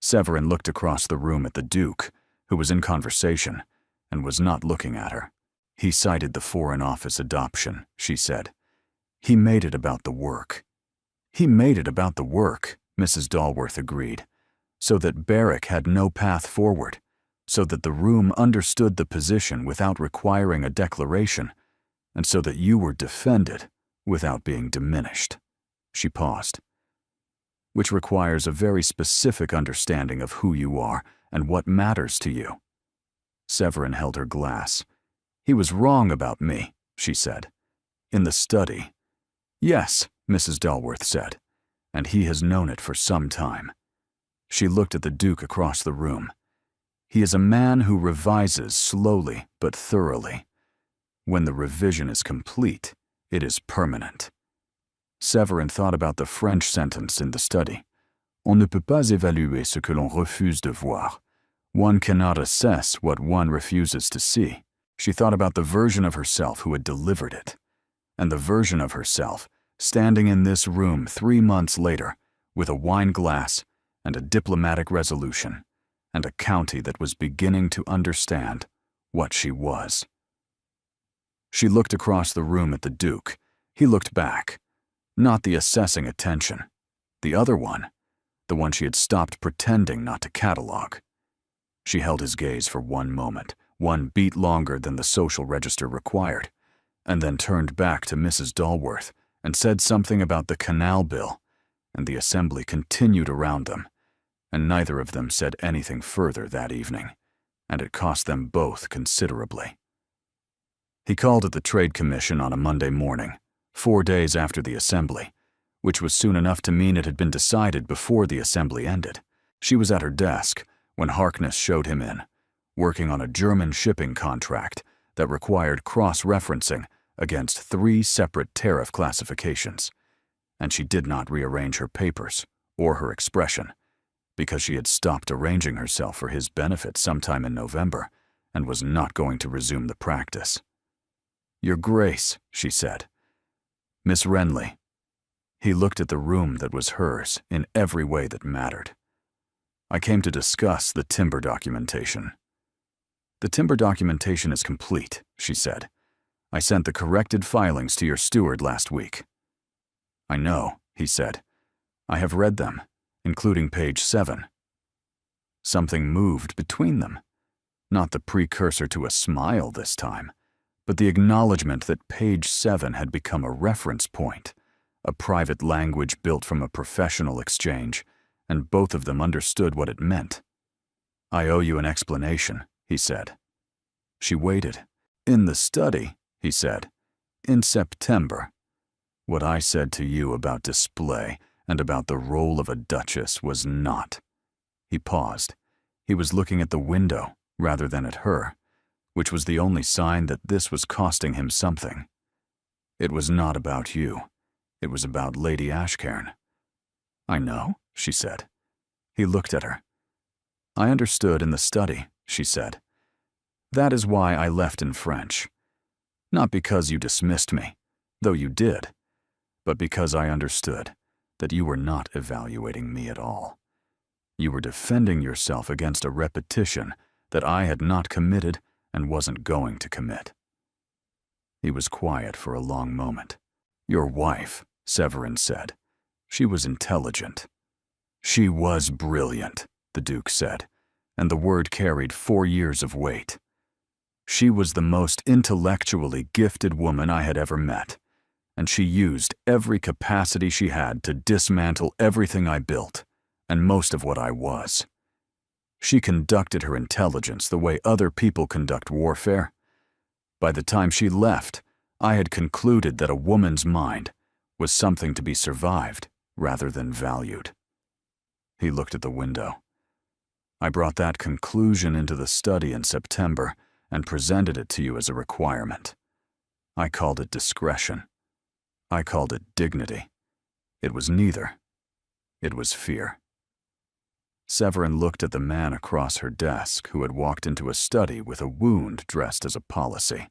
Speaker 1: Severin looked across the room at the Duke, who was in conversation, and was not looking at her. He cited the Foreign Office adoption, she said. He made it about the work. He made it about the work, Mrs. Dalworth agreed, so that Berwick had no path forward, so that the room understood the position without requiring a declaration, and so that you were defended without being diminished. She paused. Which requires a very specific understanding of who you are and what matters to you. Severin held her glass. He was wrong about me, she said. In the study. Yes, Mrs. Dalworth said, and he has known it for some time. She looked at the Duke across the room. He is a man who revises slowly but thoroughly. When the revision is complete, it is permanent. Severin thought about the French sentence in the study. On ne peut pas évaluer ce que l'on refuse de voir. One cannot assess what one refuses to see. She thought about the version of herself who had delivered it. and the version of herself standing in this room 3 months later with a wine glass and a diplomatic resolution and a county that was beginning to understand what she was. She looked across the room at the Duke. He looked back. Not the assessing attention. The other one. The one she had stopped pretending not to catalog. She held his gaze for one moment, one beat longer than the social register required, and then turned back to Mrs. Dalworth and said something about the canal bill, and the assembly continued around them, and neither of them said anything further that evening, and it cost them both considerably. He called at the Trade Commission on a Monday morning, 4 days after the assembly, which was soon enough to mean it had been decided before the assembly ended. She was at her desk when Harkness showed him in, working on a German shipping contract that required cross-referencing against 3 separate tariff classifications, and she did not rearrange her papers or her expression because she had stopped arranging herself for his benefit sometime in November and was not going to resume the practice. "Your Grace," she said. "Miss Renly." He looked at the room that was hers in every way that mattered. "I came to discuss the timber documentation." "The timber documentation is complete," she said. "I sent the corrected filings to your steward last week." "I know," he said. "I have read them, including page 7. Something moved between them. Not the precursor to a smile this time, but the acknowledgement that page 7 had become a reference point, a private language built from a professional exchange, and both of them understood what it meant. "I owe you an explanation," he said. She waited. "In the study," he said. "In September. What I said to you about display and about the role of a duchess was not." He paused. He was looking at the window rather than at her, which was the only sign that this was costing him something. "It was not about you. It was about Lady Ashcairn." "I know," she said. He looked at her. "I understood in the study," she said. "That is why I left in French. Not because you dismissed me, though you did, but because I understood that you were not evaluating me at all. You were defending yourself against a repetition that I had not committed and wasn't going to commit." He was quiet for a long moment. "Your wife," Severin said. "She was intelligent." "She was brilliant," the Duke said, and the word carried 4 years of weight. "She was the most intellectually gifted woman I had ever met, and she used every capacity she had to dismantle everything I built, and most of what I was. She conducted her intelligence the way other people conduct warfare. By the time she left, I had concluded that a woman's mind was something to be survived rather than valued." He looked at the window. "I brought that conclusion into the study in September and presented it to you as a requirement. I called it discretion. I called it dignity. It was neither. It was fear." Severin looked at the man across her desk who had walked into a study with a wound dressed as a policy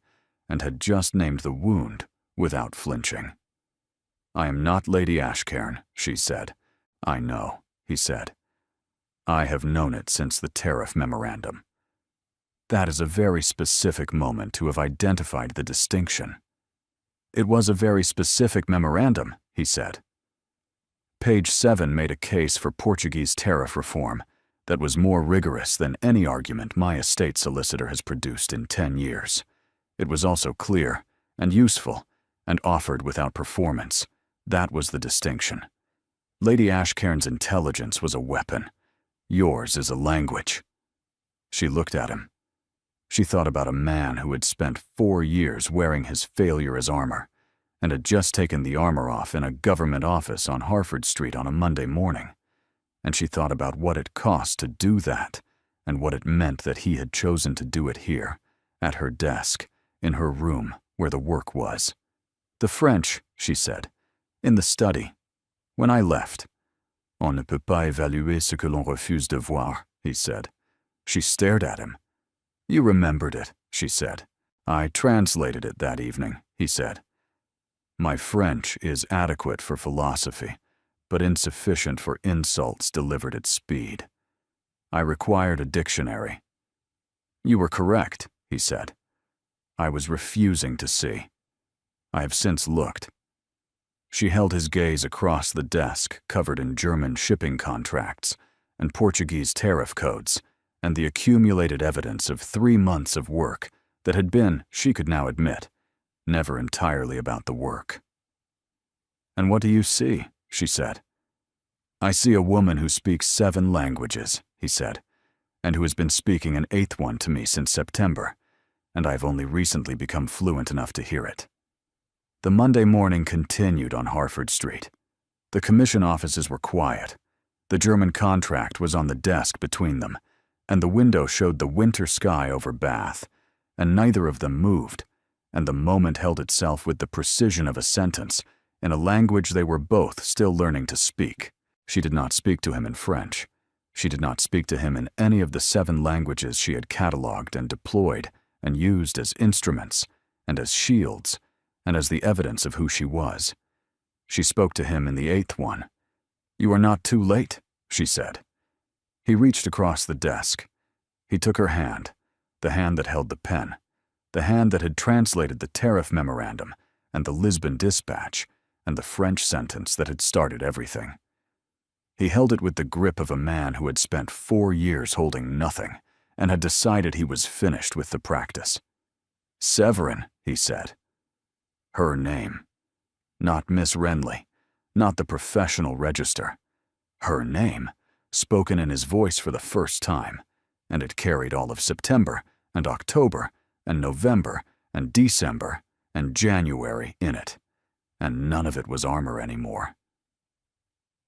Speaker 1: and had just named the wound without flinching. "I am not Lady Ashcairn," she said. "I know," he said. "I have known it since the tariff memorandum." That is a very specific moment to have identified the distinction. "It was a very specific memorandum," he said. Page 7 made a case for Portuguese tariff reform that was more rigorous than any argument my estate solicitor has produced in 10 years. It was also clear and useful and offered without performance. That was the distinction. Lady Ashcairn's intelligence was a weapon. Yours is a language. She looked at him. She thought about a man who had spent 4 years wearing his failure as armor, and had just taken the armor off in a government office on Harford Street on a Monday morning. And she thought about what it cost to do that, and what it meant that he had chosen to do it here, at her desk, in her room, where the work was. "The French," she said, "in the study. When I left." "On ne peut pas évaluer ce que l'on refuse de voir," he said. She stared at him. "You remembered it," she said. "I translated it that evening," he said. My French is adequate for philosophy, but insufficient for insults delivered at speed. I required a dictionary. You were correct, he said. I was refusing to see. I have since looked. She held his gaze across the desk covered in German shipping contracts and Portuguese tariff codes and the accumulated evidence of 3 months of work that had been, she could now admit, never entirely about the work. And what do you see? She said. I see a woman who speaks 7 languages, he said, and who has been speaking an 8th one to me since September, and I have only recently become fluent enough to hear it. The Monday morning continued on Harford Street. The commission offices were quiet. The German contract was on the desk between them, and the window showed the winter sky over Bath, and neither of them moved, and the moment held itself with the precision of a sentence in a language they were both still learning to speak. She did not speak to him in French. She did not speak to him in any of the 7 languages she had catalogued and deployed and used as instruments and as shields and as the evidence of who she was. She spoke to him in the 8th one. You are not too late, she said. He reached across the desk. He took her hand, the hand that held the pen, the hand that had translated the tariff memorandum and the Lisbon dispatch and the French sentence that had started everything. He held it with the grip of a man who had spent 4 years holding nothing and had decided he was finished with the practice. Severin, he said. Her name. Not Miss Renly, not the professional register. Her name, spoken in his voice for the first time, and it carried all of September and October and November and December and January in it, and none of it was armor anymore.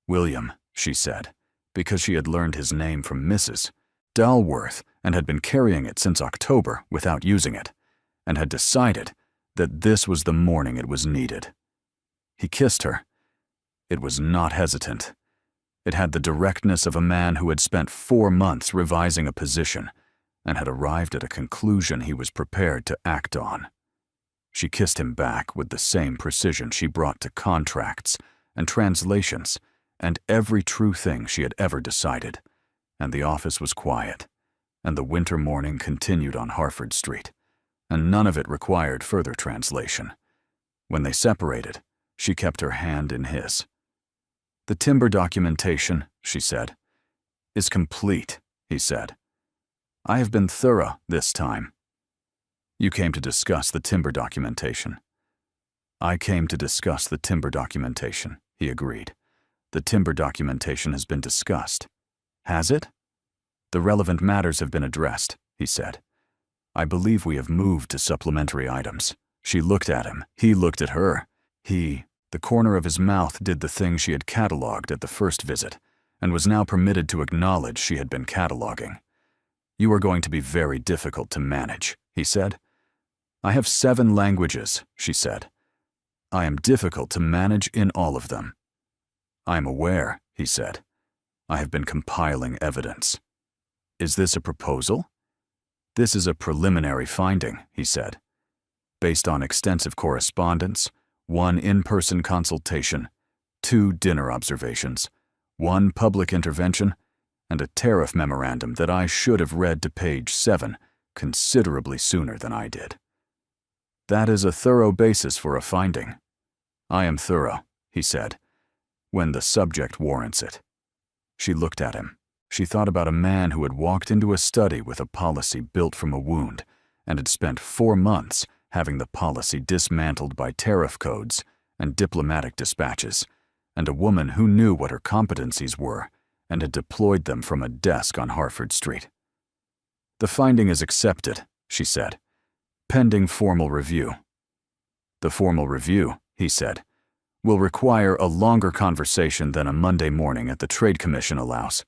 Speaker 1: William, she said, because she had learned his name from Mrs. Dalworth and had been carrying it since October without using it, and had decided that this was the morning it was needed. He kissed her. It was not hesitant. It had the directness of a man who had spent 4 months revising a position and had arrived at a conclusion he was prepared to act on. She kissed him back with the same precision she brought to contracts and translations and every true thing she had ever decided, and the office was quiet, and the winter morning continued on Harford Street, and none of it required further translation. When they separated, she kept her hand in his. The timber documentation, she said, is complete, he said. I have been thorough this time. You came to discuss the timber documentation. I came to discuss the timber documentation, he agreed. The timber documentation has been discussed. Has it? The relevant matters have been addressed, he said. I believe we have moved to supplementary items. She looked at him. He looked at her. The corner of his mouth did the thing she had catalogued at the first visit, and was now permitted to acknowledge she had been cataloguing. You are going to be very difficult to manage, he said. I have 7 languages, she said. I am difficult to manage in all of them. I am aware, he said. I have been compiling evidence. Is this a proposal? This is a preliminary finding, he said. Based on extensive correspondence, 1 in-person consultation, 2 dinner observations, 1 public intervention, and a tariff memorandum that I should have read to page 7 considerably sooner than I did. That is a thorough basis for a finding. I am thorough, he said, when the subject warrants it. She looked at him. She thought about a man who had walked into a study with a policy built from a wound and had spent 4 months having the policy dismantled by tariff codes and diplomatic dispatches, and a woman who knew what her competencies were and had deployed them from a desk on Harford Street. The finding is accepted, she said, pending formal review. The formal review, he said, will require a longer conversation than a Monday morning at the Trade Commission allows.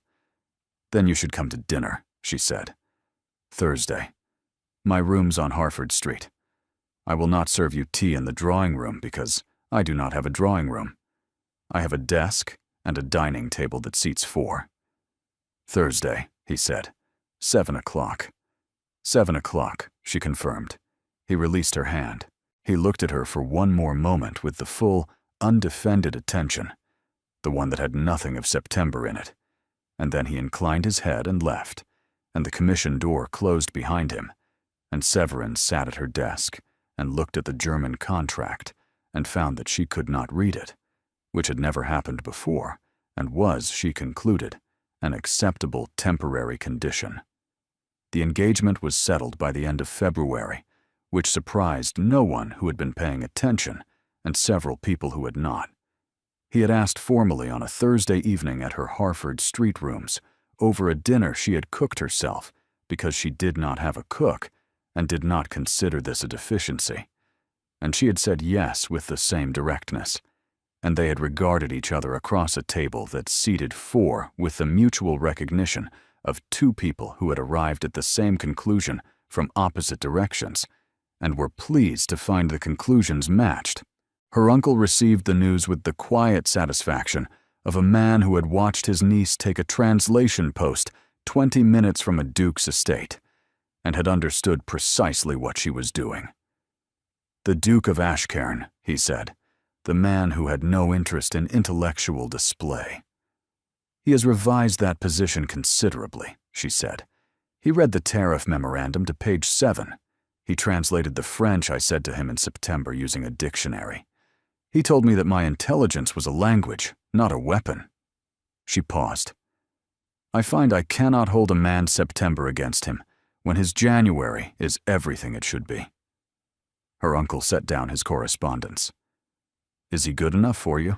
Speaker 1: Then you should come to dinner, she said. Thursday. My room's on Harford Street. I will not serve you tea in the drawing room because I do not have a drawing room. I have a desk and a dining table that seats 4. Thursday, he said. 7 o'clock. 7 o'clock, she confirmed. He released her hand. He looked at her for one more moment with the full, undefended attention, the one that had nothing of September in it, and then he inclined his head and left, and the commission door closed behind him, and Severin sat at her desk and looked at the German contract and found that she could not read it, which had never happened before, and was, she concluded, an acceptable temporary condition. The engagement was settled by the end of February, which surprised no one who had been paying attention and several people who had not. He had asked formally on a Thursday evening at her Harford Street rooms over a dinner she had cooked herself because she did not have a cook and did not consider this a deficiency. And she had said yes with the same directness, and they had regarded each other across a table that seated four with the mutual recognition of two people who had arrived at the same conclusion from opposite directions and were pleased to find the conclusions matched. Her uncle received the news with the quiet satisfaction of a man who had watched his niece take a translation post 20 minutes from a duke's estate and had understood precisely what she was doing. The Duke of Ashcairn, he said, the man who had no interest in intellectual display. He has revised that position considerably, she said. He read the tariff memorandum to page 7. He translated the French I said to him in September using a dictionary. He told me that my intelligence was a language, not a weapon. She paused. I find I cannot hold a man's September against him when his January is everything it should be. Her uncle set down his correspondence. Is he good enough for you?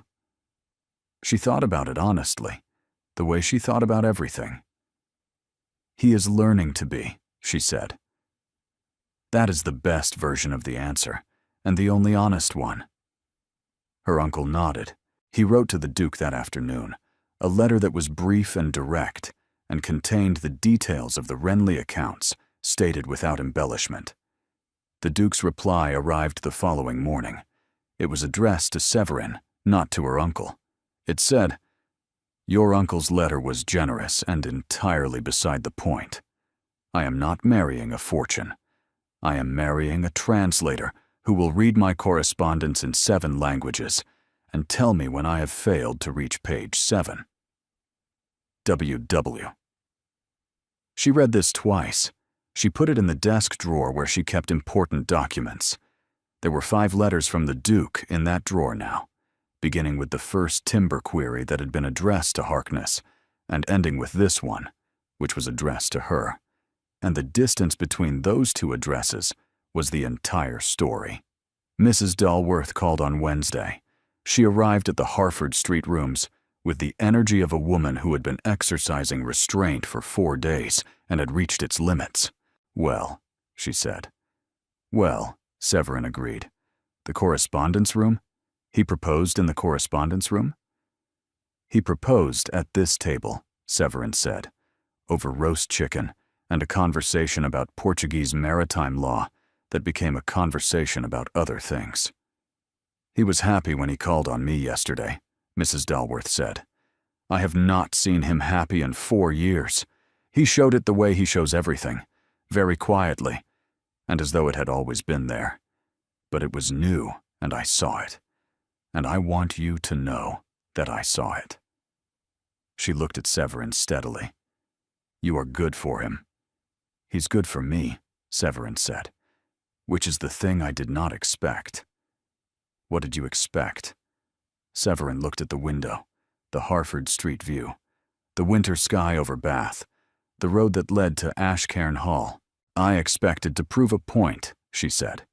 Speaker 1: She thought about it honestly, the way she thought about everything. He is learning to be, she said. That is the best version of the answer, and the only honest one. Her uncle nodded. He wrote to the Duke that afternoon, a letter that was brief and direct, and contained the details of the Renly accounts, stated without embellishment. The Duke's reply arrived the following morning. It was addressed to Severin, not to her uncle. It said, Your uncle's letter was generous and entirely beside the point. I am not marrying a fortune. I am marrying a translator who will read my correspondence in 7 languages and tell me when I have failed to reach page 7. W.W. She read this twice. She put it in the desk drawer where she kept important documents. There were 5 letters from the Duke in that drawer now, beginning with the first timber query that had been addressed to Harkness, and ending with this one, which was addressed to her. And the distance between those 2 addresses was the entire story. Mrs. Dalworth called on Wednesday. She arrived at the Harford Street rooms with the energy of a woman who had been exercising restraint for 4 days and had reached its limits. Well, she said. Well, Severin agreed. The correspondence room? He proposed in the correspondence room? He proposed at this table, Severin said, over roast chicken and a conversation about Portuguese maritime law that became a conversation about other things. He was happy when he called on me yesterday, Mrs. Dalworth said. I have not seen him happy in 4 years. He showed it the way he shows everything, very quietly, and as though it had always been there. But it was new, and I saw it. And I want you to know that I saw it. She looked at Severin steadily. You are good for him. He's good for me, Severin said, which is the thing I did not expect. What did you expect? Severin looked at the window, the Harford Street view, the winter sky over Bath, the road that led to Ashcairn Hall. I expected to prove a point, she said.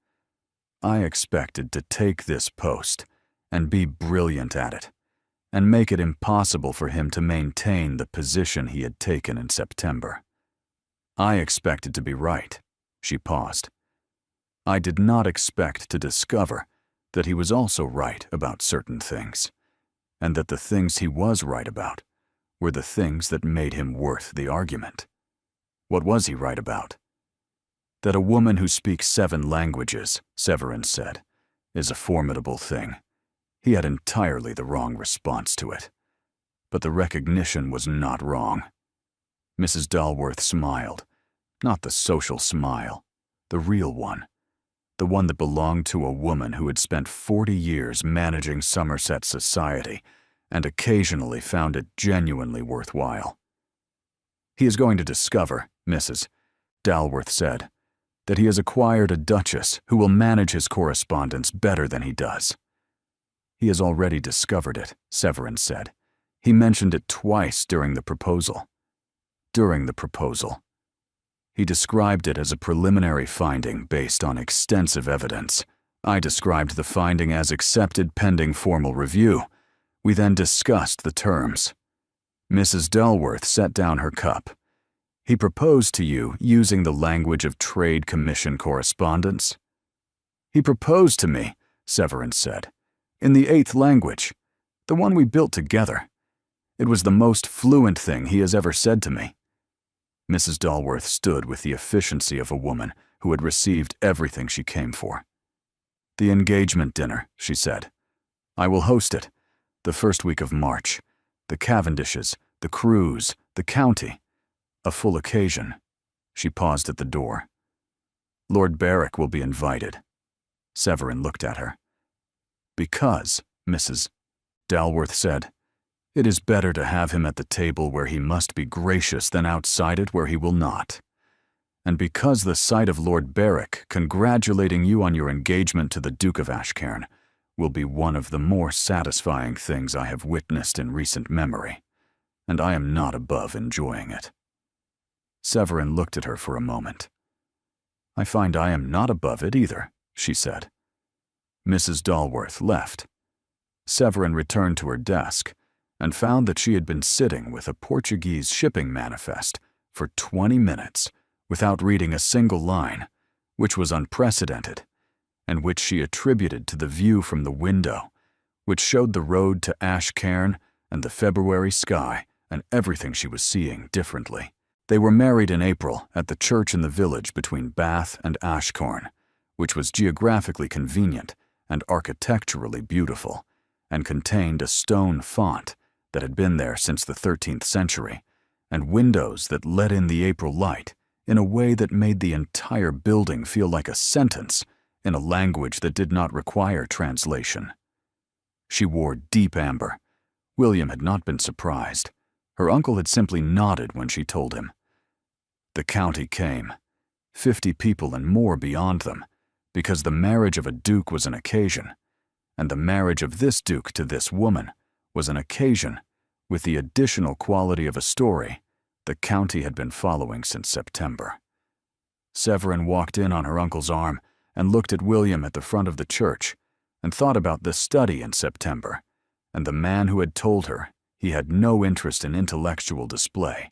Speaker 1: I expected to take this post and be brilliant at it, and make it impossible for him to maintain the position he had taken in September. I expected to be right. She paused. I did not expect to discover that he was also right about certain things, and that the things he was right about were the things that made him worth the argument. What was he right about? That a woman who speaks 7 languages, Severin said, is a formidable thing. He had entirely the wrong response to it. But the recognition was not wrong. Mrs. Dalworth smiled, not the social smile, the real one. the one that belonged to a woman who had spent 40 years managing Somerset society and occasionally found it genuinely worthwhile. He is going to discover, Mrs. Dalworth said, that he has acquired a duchess who will manage his correspondence better than he does. He has already discovered it, Severin said. He mentioned it twice during the proposal. During the proposal. He described it as a preliminary finding based on extensive evidence. I described the finding as accepted pending formal review. We then discussed the terms. Mrs. Dalworth set down her cup. He proposed to you using the language of Trade Commission correspondence. He proposed to me, Severin said, in the 8th language, the one we built together. It was the most fluent thing he has ever said to me. Mrs. Dalworth stood with the efficiency of a woman who had received everything she came for. The engagement dinner, she said. I will host it. The first week of March. The Cavendishes, the cruise, the county. A full occasion. She paused at the door. Lord Berwick will be invited. Severin looked at her. Because, Mrs. Dalworth said, it is better to have him at the table where he must be gracious than outside it where he will not. And because the sight of Lord Berwick congratulating you on your engagement to the Duke of Ashcairn will be one of the more satisfying things I have witnessed in recent memory, and I am not above enjoying it. Severin looked at her for a moment. I find I am not above it either, she said. Mrs. Dalworth left. Severin returned to her desk and found that she had been sitting with a Portuguese shipping manifest for 20 minutes without reading a single line, which was unprecedented, and which she attributed to the view from the window, which showed the road to Ashcairn and the February sky and everything she was seeing differently. They were married in April at the church in the village between Bath and Ashcorn, which was geographically convenient and architecturally beautiful, and contained a stone font that had been there since the 13th century, and windows that let in the April light in a way that made the entire building feel like a sentence in a language that did not require translation. She wore deep amber. William had not been surprised. Her uncle had simply nodded when she told him. The county came, 50 people and more beyond them, because the marriage of a duke was an occasion, and the marriage of this duke to this woman was an occasion with the additional quality of a story the county had been following since September. Severin walked in on her uncle's arm and looked at William at the front of the church and thought about the study in September and the man who had told her he had no interest in intellectual display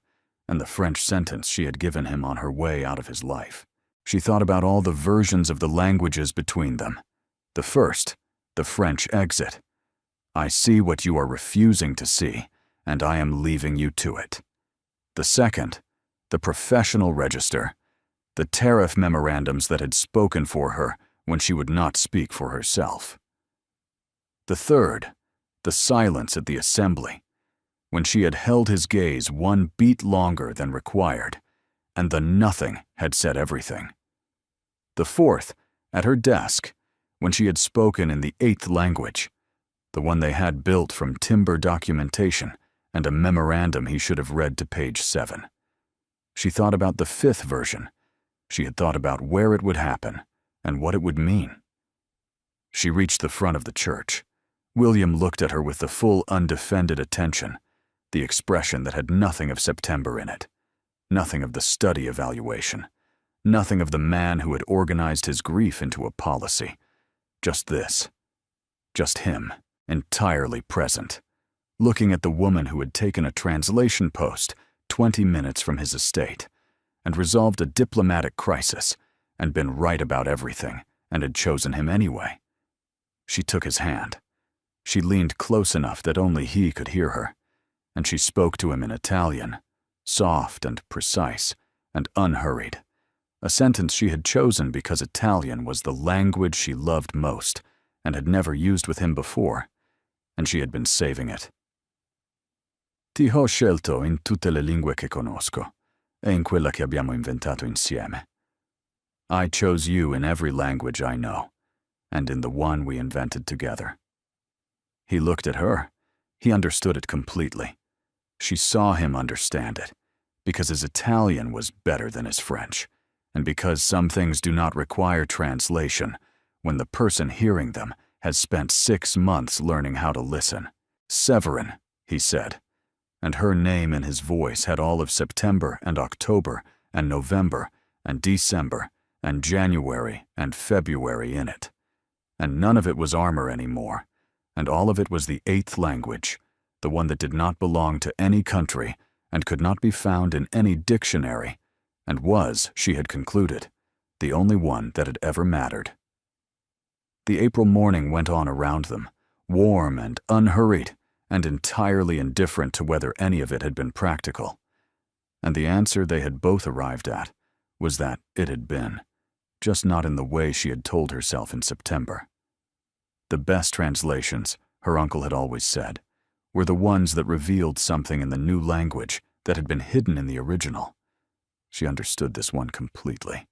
Speaker 1: and the French sentence she had given him on her way out of his life. She thought about all the versions of the languages between them. The first, the French exit. I see what you are refusing to see, and I am leaving you to it. The second, the professional register, the tariff memorandums that had spoken for her when she would not speak for herself. The third, the silence at the assembly, when she had held his gaze one beat longer than required, and the nothing had said everything. The fourth, at her desk, when she had spoken in the 8th language, the one they had built from timber documentation and a memorandum he should have read to page 7. She thought about the 5th version. She had thought about where it would happen and what it would mean. She reached the front of the church. William looked at her with the full undefended attention, the expression that had nothing of September in it, nothing of the study evaluation, nothing of the man who had organized his grief into a policy. Just this. Just him, entirely present, looking at the woman who had taken a translation post 20 minutes from his estate and resolved a diplomatic crisis and been right about everything and had chosen him anyway. She took his hand. She leaned close enough that only he could hear her, and she spoke to him in Italian, soft and precise and unhurried, a sentence she had chosen because Italian was the language she loved most and had never used with him before, and she had been saving it. Ti ho scelto in tutte le lingue che conosco e in quella che abbiamo inventato insieme. I chose you in every language I know, and in the one we invented together." He looked at her. He understood it completely. She saw him understand it, because his Italian was better than his French, and because some things do not require translation when the person hearing them has spent 6 months learning how to listen. "Severin," he said, and her name in his voice had all of September and October and November and December and January and February in it. And none of it was armor anymore, and all of it was the 8th language, the one that did not belong to any country and could not be found in any dictionary, and was, she had concluded, the only one that had ever mattered. The April morning went on around them, warm and unhurried, and entirely indifferent to whether any of it had been practical. And the answer they had both arrived at was that it had been, just not in the way she had told herself in September. The best translations, her uncle had always said, were the ones that revealed something in the new language that had been hidden in the original. She understood this one completely.